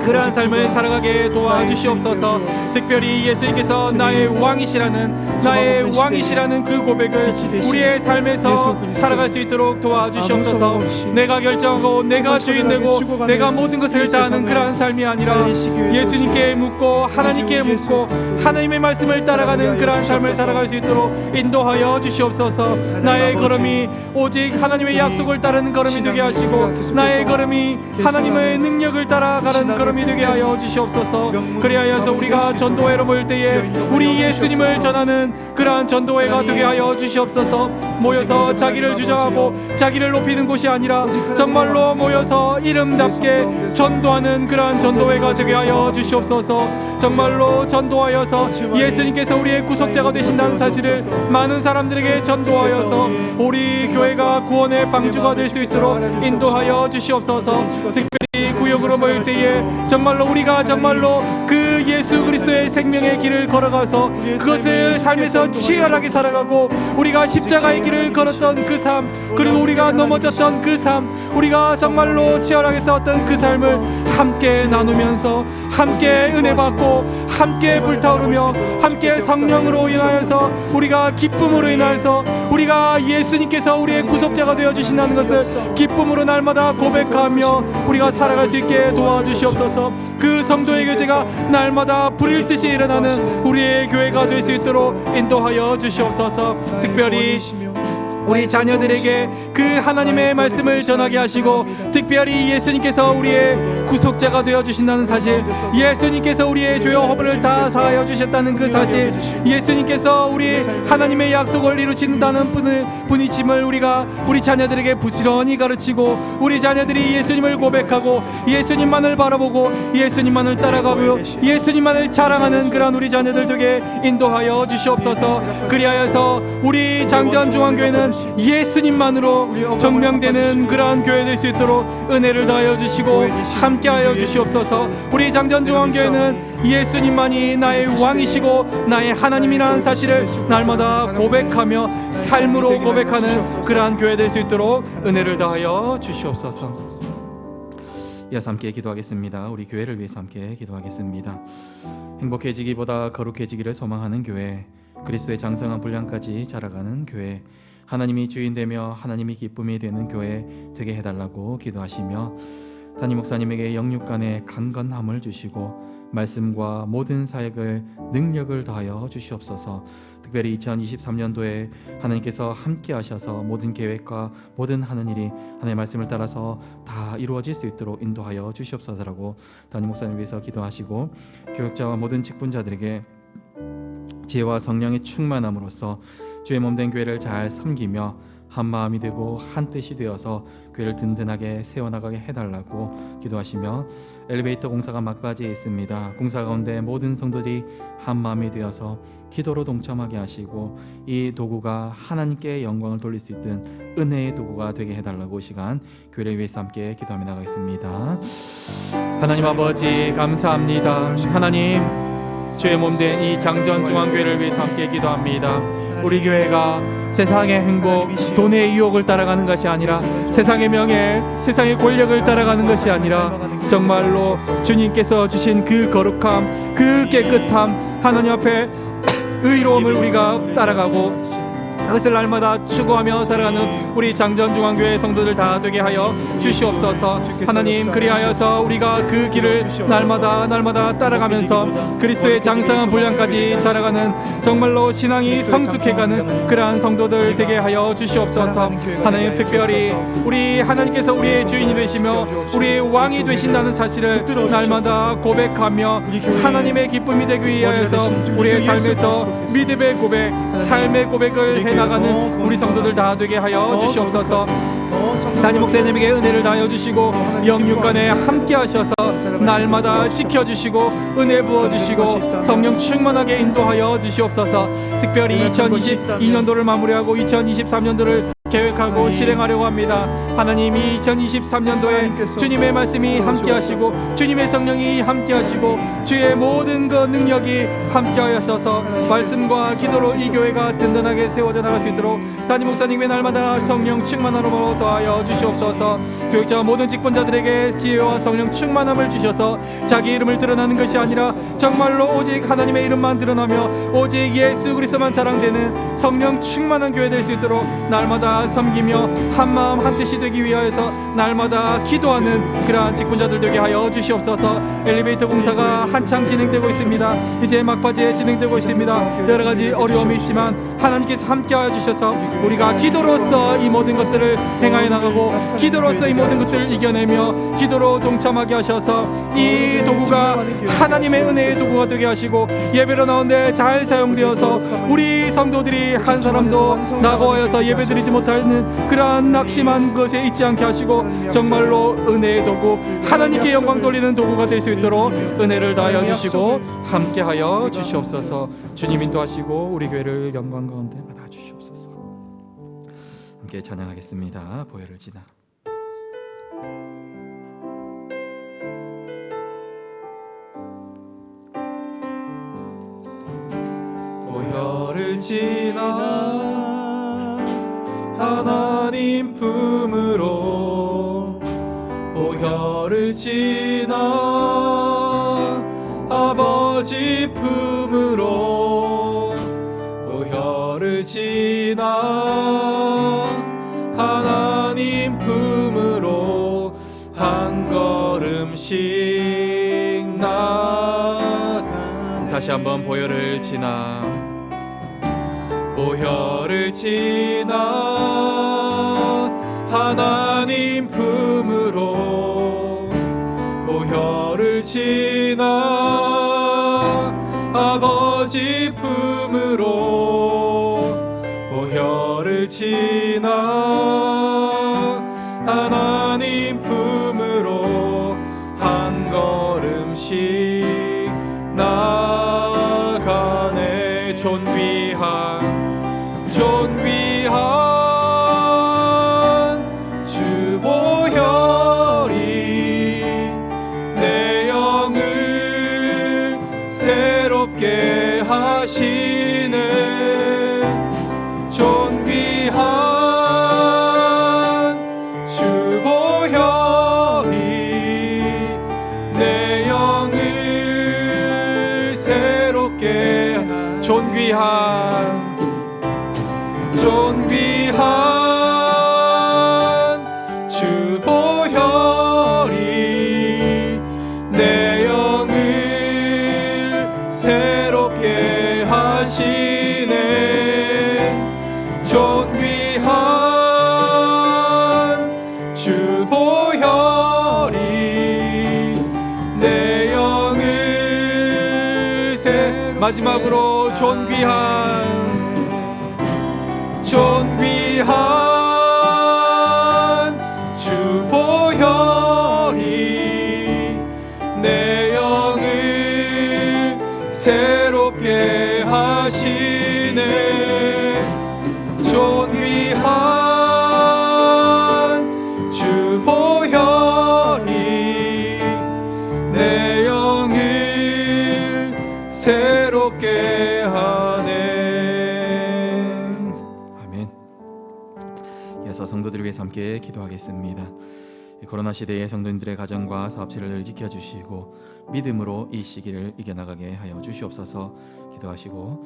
그러한 삶을 살아가게 도와주시옵소서. 특별히 예수님께서 나의 왕이시라는 그 고백을 우리의 삶에서 살아갈 수 있도록 도와주시옵소서. 내가 결정하고 내가 주인 되고 내가 모든 것을 다 하는 그러한 삶이 아니라 예수님께 묻고 하나님께 묻고 하나님의 말씀을 따라가는 그러한 삶을 살아갈 수 있도록 인도하여 주시옵소서. 나의 걸음이 오직 하나님의 약속을 따르는 걸음이 되게 하시고 나의 걸음이 하나님의 능력을 따라가는 걸음이 되게 하여 주시옵소서. 그리하여서 우리가 전도회로 모일 때에 우리 예수님을 전하는 그러한 전도회가 되게 하여 주시옵소서. 모여서 자기를 주장하고 자기를 높이는 곳이 아니라 정말로 모여서 이름답게 전도하는 그러한 전도회가 되게 하여 주시옵소서. 정말로 전도하여서 예수님께서 우리의 구속자가 되신다는 사실을 많은 사람들에게 전도하여서 우리 교회가 구원의 방주가 될 수 있도록 인도하여 주시옵소서. 특별히 구역으로 모일 때에 정말로 우리가 정말로 그 예수 그리스도의 생명의 길을 걸어가서 그것을 삶에서 치열하게 살아가고 우리가 십자가의 길을 걸었던 그 삶, 그리고 우리가 넘어졌던 그 삶, 우리가 정말로 치열하게 싸웠던 그 삶을 함께 나누면서 함께 은혜 받고 함께 불타오르며 함께 성령으로 인하여서 우리가 기쁨으로 인하여서 우리가 예수님께서 우리의 구속자가 되어 주신다는 것을 기쁨으로 날마다 고백하며 우리가 살아갈 수 있게 도와주시옵소서. 그 성도의 교제가 날마다 불일 듯이 일어나는 우리의 교회가 될 수 있도록 인도하여 주시옵소서. 특별히 우리 자녀들에게 그 하나님의 말씀을 전하게 하시고 특별히 예수님께서 우리의 구속자가 되어 주신다는 사실, 예수님께서 우리의 죄와 허물을 다 사하여 주셨다는 그 사실, 예수님께서 우리 하나님의 약속을 이루신다는 분이심을 우리가 우리 자녀들에게 부지런히 가르치고 우리 자녀들이 예수님을 고백하고 예수님만을 바라보고 예수님만을 따라가고 예수님만을 자랑하는 그런 우리 자녀들 되게 인도하여 주시옵소서. 그리하여서 우리 장전중앙교회는 예수님만으로 정명되는 그러한 교회 될 수 있도록 은혜를 다하여 주시고 함께하여 주시옵소서. 우리 장전중앙교회는 예수님만이 나의 왕이시고 나의 하나님이라는 사실을 날마다 고백하며 삶으로 고백하는 그러한 교회 될 수 있도록 은혜를 다하여 주시옵소서. 이어서 함께 기도하겠습니다. 우리 교회를 위해서 함께 기도하겠습니다. 행복해지기보다 거룩해지기를 소망하는 교회, 그리스도의 장성한 분량까지 자라가는 교회, 하나님이 주인되며 하나님이 기쁨이 되는 교회 되게 해달라고 기도하시며 담임 목사님에게 영육간의 강건함을 주시고 말씀과 모든 사역을 능력을 더하여 주시옵소서. 특별히 2023년도에 하나님께서 함께 하셔서 모든 계획과 모든 하는 일이 하나님의 말씀을 따라서 다 이루어질 수 있도록 인도하여 주시옵소서라고 담임 목사님 위해서 기도하시고 교역자와 모든 직분자들에게 지혜와 성령의 충만함으로써 주의 몸된 교회를 잘 섬기며 한 마음이 되고 한 뜻이 되어서 교회를 든든하게 세워나가게 해달라고 기도하시며 엘리베이터 공사가 막바지에 있습니다. 공사 가운데 모든 성도들이 한 마음이 되어서 기도로 동참하게 하시고 이 도구가 하나님께 영광을 돌릴 수 있는 은혜의 도구가 되게 해달라고 이 시간 교회를 위해서 함께 기도하며 나가겠습니다. 하나님 아버지 감사합니다. 하나님 주의 몸된 이 장전중앙교회를 위해서 함께 기도합니다. 우리 교회가 세상의 행복, 돈의 유혹을 따라가는 것이 아니라 세상의 명예, 세상의 권력을 따라가는 것이 아니라 정말로 주님께서 주신 그 거룩함, 그 깨끗함, 하나님 앞에 의로움을 우리가 따라가고 그것을 날마다 추구하며 살아가는 우리 장전중앙교회 성도들 다 되게 하여 주시옵소서. 하나님 그리하여서 우리가 그 길을 날마다 따라가면서 그리스도의 장성한 분량까지 자라가는 정말로 신앙이 성숙해가는 그러한 성도들 되게 하여 주시옵소서. 하나님 특별히 우리 하나님께서 우리의 주인이 되시며 우리의 왕이 되신다는 사실을 날마다 고백하며 하나님의 기쁨이 되기 위하여서 우리의 삶에서 믿음의 고백, 삶의 고백을 해나가는 우리 성도들 다 되게 하여 주시옵소서. 담임 목사님에게 은혜를 다하여 주시고 영육간에 함께 하셔서 날마다 지켜주시고 은혜 부어주시고 성령 충만하게 인도하여 주시옵소서. 특별히 2022년도를 마무리하고 2023년도를 계획하고 실행하려고 합니다. 하나님, 이 2023년도에 주님의 말씀이 함께하시고 주님의 성령이 함께하시고 주의 모든 그 능력이 함께하셔서 말씀과 기도로 이 교회가 든든하게 세워져 나갈 수 있도록 담임 목사님의 날마다 성령 충만함으로 더하여 주시옵소서. 교육자와 모든 직분자들에게 지혜와 성령 충만함을 주셔서 자기 이름을 드러나는 것이 아니라 정말로 오직 하나님의 이름만 드러나며 오직 예수 그리스도만 자랑되는 성령 충만한 교회 될 수 있도록 날마다 섬기며 한마음 한뜻이 되기 위하여서 날마다 기도하는 그러한 직분자들 되게 하여 주시옵소서. 엘리베이터 공사가 한창 진행되고 있습니다. 이제 막바지에 진행되고 있습니다. 여러 가지 어려움이 있지만 하나님께서 함께하여 주셔서 우리가 기도로서 이 모든 것들을 행하여 나가고 기도로서 이 모든 것들을 이겨내며 기도로 동참하게 하셔서 이 도구가 하나님의 은혜의 도구가 되게 하시고 예배로 나오는데 잘 사용되어서 우리 성도들이 한 사람도 나고하여서 예배드리지 못하는 그러한 낙심한 것에 있지 않게 하시고 정말로 은혜의 도구, 하나님께 영광 돌리는 도구가 될 수 있도록 은혜를 다하여 주시고 함께하여 주시옵소서. 주님 인도하시고 우리 교회를 영광 가운데 받아 주시옵소서. 함께 찬양하겠습니다. 보혈을 지나. 보혈을 지나 하나님 품으로, 보혈을 지나 아버지 품으로, 보혈을 지나 하나님 품으로 한 걸음씩 나아가네. 다시 한번 보혈을 지나, 보혈을 지나 하나님 품으로, 보혈을 지나 아버지 품으로, 보혈을 지나 하나님 품으로 한 걸음씩 나아가네. 존귀한 주 보혈이 내 영을 새롭게 하시네. 존귀한 주 보혈이 내 영을 새롭게, 존귀한 주 보혈이 내 영을 새롭게 하시네. 존귀한 주 보혈이 내 영을 마지막으로 존귀한 주 보혈이 내 영을 새롭게 하시네. 존귀한 주 보혈이 내 영을 새롭게 하네. 이어서 성도들을 위해서 함께 기도하겠습니다. 코로나 시대의 성도님들의 가정과 사업체를 늘 지켜주시고 믿음으로 이 시기를 이겨나가게 하여 주시옵소서. 기도하시고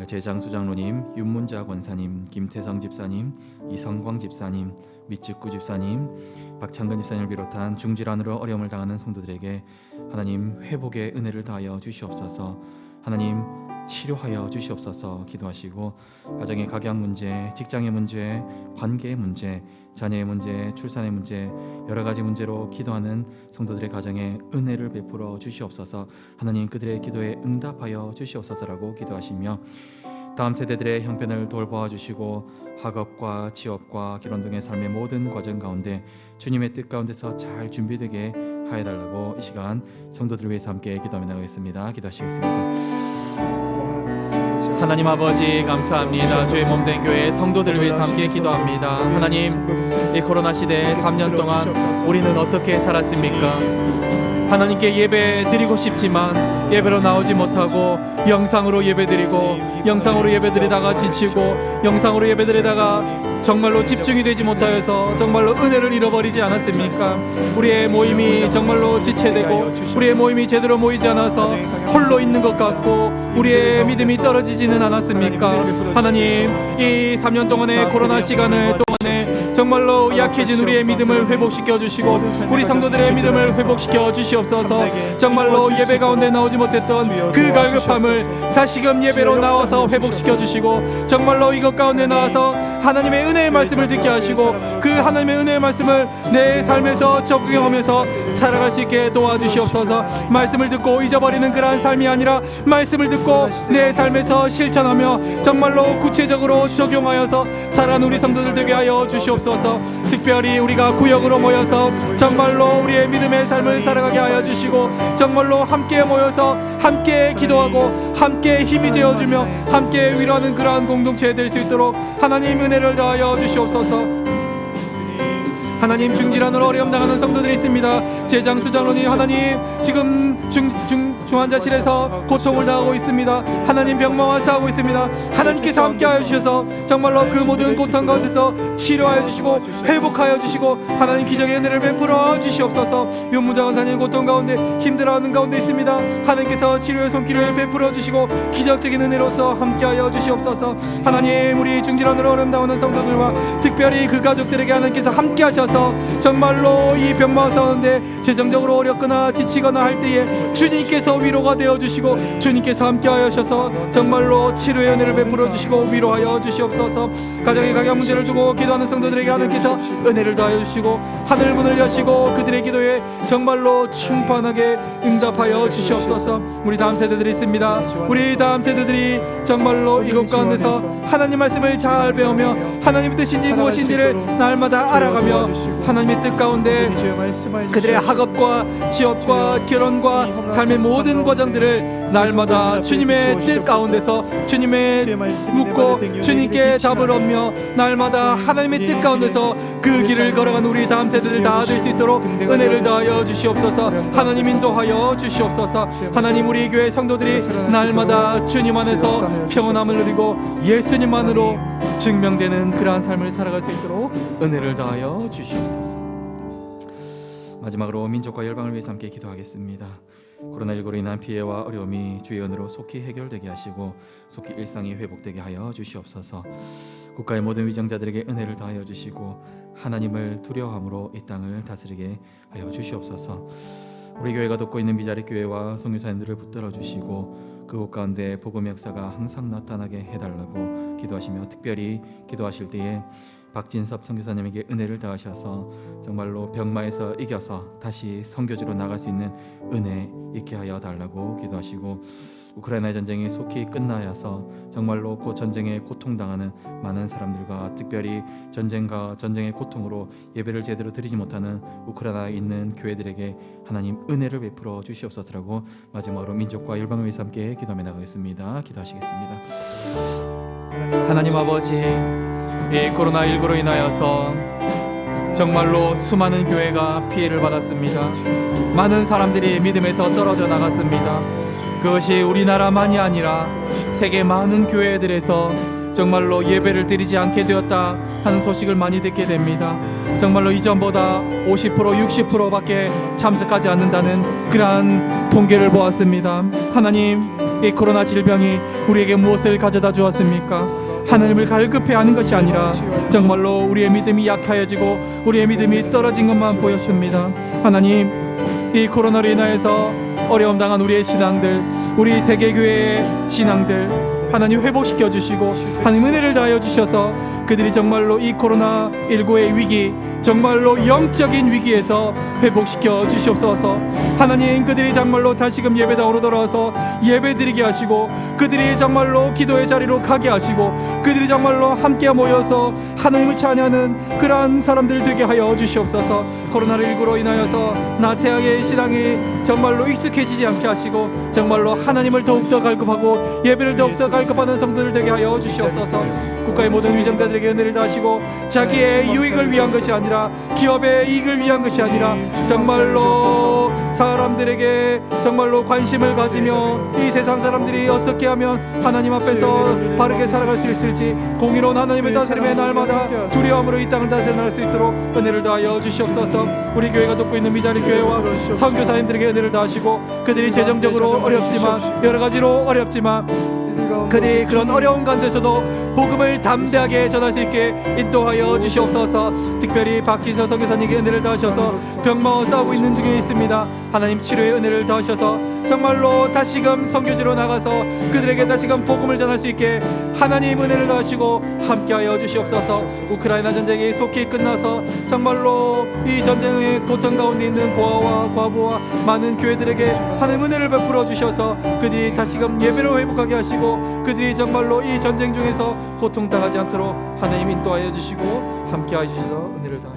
제장수 장로님, 윤문자 권사님, 김태성 집사님, 이성광 집사님, 미측구 집사님, 박창근 집사님을 비롯한 중질환으로 어려움을 당하는 성도들에게 하나님 회복의 은혜를 다하여 주시옵소서. 하나님 치료하여 주시옵소서. 기도하시고 가정의 각양 문제, 직장의 문제, 관계의 문제, 자녀의 문제, 출산의 문제, 여러 가지 문제로 기도하는 성도들의 가정에 은혜를 베풀어 주시옵소서. 하나님 그들의 기도에 응답하여 주시옵소서라고 기도하시며 다음 세대들의 형편을 돌보아 주시고 학업과 취업과 결혼 등의 삶의 모든 과정 가운데 주님의 뜻 가운데서 잘 준비되게 하여 달라고 이 시간 성도들을 위해서 함께 기도하며 나가겠습니다. 기도하시겠습니다. 하나님 아버지 감사합니다. 주의 몸된 교회 성도들을 위해서 함께 기도합니다. 하나님, 이 코로나 시대에 3년 동안 우리는 어떻게 살았습니까? 하나님께 예배 드리고 싶지만 예배로 나오지 못하고 영상으로 예배드리고 영상으로 예배드리다가 지치고 영상으로 예배드리다가 정말로 집중이 되지 못하여서 정말로 은혜를 잃어버리지 않았습니까? 우리의 모임이 정말로 지체되고 우리의 모임이 제대로 모이지 않아서 홀로 있는 것 같고 우리의 믿음이 떨어지지는 않았습니까? 하나님, 이 3년 동안의 코로나 시간을 동안에 정말로 약해진 우리의 믿음을 회복시켜 주시고 우리 성도들의 믿음을 회복시켜 주시옵소서. 정말로 예배 가운데 나오지 못했던 그 갈급함을 다시금 예배로 나와서 회복시켜 주시고 정말로 이것 가운데 나와서 하나님의 은혜의 말씀을 듣게 하시고 그 하나님의 은혜의 말씀을 내 삶에서 적용하면서 살아갈 수 있게 도와주시옵소서. 말씀을 듣고 잊어버리는 그러한 삶이 아니라 말씀을 듣고 내 삶에서 실천하며 정말로 구체적으로 적용하여서 살아가는 우리 성도들 되게 하여 주시옵소서. 특별히 우리가 구역으로 모여서 정말로 우리의 믿음의 삶을 살아가게 하여 주시고 정말로 함께 모여서 함께 기도하고 함께 힘이 되어주며 함께 위로하는 그러한 공동체 될 수 있도록 하나님 은혜를 더하여 주시옵소서. 하나님, 중질환으로 어려움 당하는 성도들이 있습니다. 재장수장로님, 하나님 지금 중환자실에서 고통을 당하고 있습니다. 하나님, 병마와 싸우고 있습니다. 하나님께서 함께하여 주셔서 정말로 그 모든 고통 가운데서 치료하여 주시고 회복하여 주시고 하나님 기적의 은혜를 베풀어 주시옵소서. 윤무자 간사님 고통 가운데 힘들어하는 가운데 있습니다. 하나님께서 치료의 손길을 베풀어 주시고 기적적인 은혜로서 함께하여 주시옵소서. 하나님, 우리 중질환으로 어려움 당하는 성도들과 특별히 그 가족들에게 하나님께서 함께하셔서 정말로 이 병마와 싸우는데 재정적으로 어렵거나 지치거나 할 때에 주님께서 위로가 되어주시고 주님께서 함께하여 주셔서 정말로 치료의 은혜를 베풀어 주시고 위로하여 주시옵소서. 가정의 각양 문제를 두고 기도하는 성도들에게 하나님께서 은혜를 더하여 주시고 하늘 문을 여시고 그들의 기도에 정말로 충만하게 응답하여 주시옵소서. 우리 다음 세대들이 있습니다. 우리 다음 세대들이 정말로 이것 가운데서 하나님 말씀을 잘 배우며 하나님의 뜻인지 무엇인지를 날마다 알아가며 하나님의 뜻 가운데 그들의 학업과 취업과 결혼과 삶의 모든 과정들을 날마다 주님의 뜻 가운데서 주님의 묻고 주님께 답을 얻며 날마다 하나님의 뜻 가운데서 그 길을 걸어간 우리 다음 세대들 다 될 수 있도록 은혜를 더하여 주시옵소서. 하나님 인도하여 주시옵소서. 하나님, 우리 교회 성도들이 날마다 주님 안에서 평온함을 누리고 예수님만으로 증명되는 그러한 삶을 살아갈 수 있도록 은혜를 더하여 주시옵소서. 마지막으로 민족과 열방을 위해서 함께 기도하겠습니다. 코로나19로 인한 피해와 어려움이 주의 은혜로 속히 해결되게 하시고 속히 일상이 회복되게 하여 주시옵소서. 국가의 모든 위정자들에게 은혜를 더하여 주시고 하나님을 두려워함으로 이 땅을 다스리게 하여 주시옵소서. 우리 교회가 돕고 있는 미자리 교회와 선교사님들을 붙들어 주시고 그곳 가운데 복음의 역사가 항상 나타나게 해달라고 기도하시며 특별히 기도하실 때에 박진섭 선교사님에게 은혜를 더하셔서 정말로 병마에서 이겨서 다시 선교지로 나갈 수 있는 은혜 있게 하여 달라고 기도하시고 우크라이나 전쟁이 속히 끝나야서 정말로 그 전쟁에 고통당하는 많은 사람들과 특별히 전쟁과 전쟁의 고통으로 예배를 제대로 드리지 못하는 우크라이나에 있는 교회들에게 하나님 은혜를 베풀어 주시옵소서라고 마지막으로 민족과 열방을 위해서 함께 기도하며 나가겠습니다. 기도하시겠습니다. 하나님 아버지, 이 코로나19로 인하여서 정말로 수많은 교회가 피해를 받았습니다. 많은 사람들이 믿음에서 떨어져 나갔습니다. 그것이 우리나라만이 아니라 세계 많은 교회들에서 정말로 예배를 드리지 않게 되었다 하는 소식을 많이 듣게 됩니다. 정말로 이전보다 50% 60%밖에 참석하지 않는다는 그러한 통계를 보았습니다. 하나님, 이 코로나 질병이 우리에게 무엇을 가져다 주었습니까? 하나님을 갈급해하는 것이 아니라 정말로 우리의 믿음이 약하여지고 우리의 믿음이 떨어진 것만 보였습니다. 하나님, 이 코로나로 인하여서 어려움 당한 우리의 신앙들, 우리 세계교회의 신앙들 하나님 회복시켜 주시고 하나님 은혜를 다하여 주셔서 그들이 정말로 이 코로나19의 위기 정말로 영적인 위기에서 회복시켜 주시옵소서. 하나님, 그들이 정말로 다시금 예배당으로 돌아와서 예배드리게 하시고, 그들이 정말로 기도의 자리로 가게 하시고, 그들이 정말로 함께 모여서 하나님을 찬양하는 그러한 사람들 되게 하여 주시옵소서. 코로나19로 인하여서 나태하게 신앙이 정말로 익숙해지지 않게 하시고, 정말로 하나님을 더욱더 갈급하고 예배를 더욱더 갈급하는 성도들 되게 하여 주시옵소서. 국가의 모든 위정자들에게 은혜를 다하시고, 자기의 유익을 위한 것이 아니라, 기업의 이익을 위한 것이 아니라 정말로 사람들에게 정말로 관심을 가지며 이 세상 사람들이 어떻게 하면 하나님 앞에서 바르게 살아갈 수 있을지, 공의로운 하나님의 다스림의 날마다 두려움으로 이 땅을 다스려 나갈 수 있도록 은혜를 다하여 주시옵소서. 우리 교회가 돕고 있는 미자리 교회와 선교사님들에게 은혜를 다하시고, 그들이 재정적으로 어렵지만, 여러 가지로 어렵지만 그들이 그런 어려운 가운데서도 복음을 담대하게 전할 수 있게 인도하여 주시옵소서. 특별히 박지서 선교사님에게 은혜를 더하셔서 병마와 싸우고 있는 중에 있습니다. 하나님, 치료의 은혜를 더하셔서 정말로 다시금 선교지로 나가서 그들에게 다시금 복음을 전할 수 있게 하나님 은혜를 더하시고 함께하여 주시옵소서. 우크라이나 전쟁이 속히 끝나서 정말로 이 전쟁의 고통 가운데 있는 고아와 과부와 많은 교회들에게 하나님 은혜를 베풀어 주셔서 그들이 다시금 예배를 회복하게 하시고, 그들이 정말로 이 전쟁 중에서 고통당하지 않도록 하나님 인도하여 주시고 함께하여 주셔서 은혜를 더하시옵소서.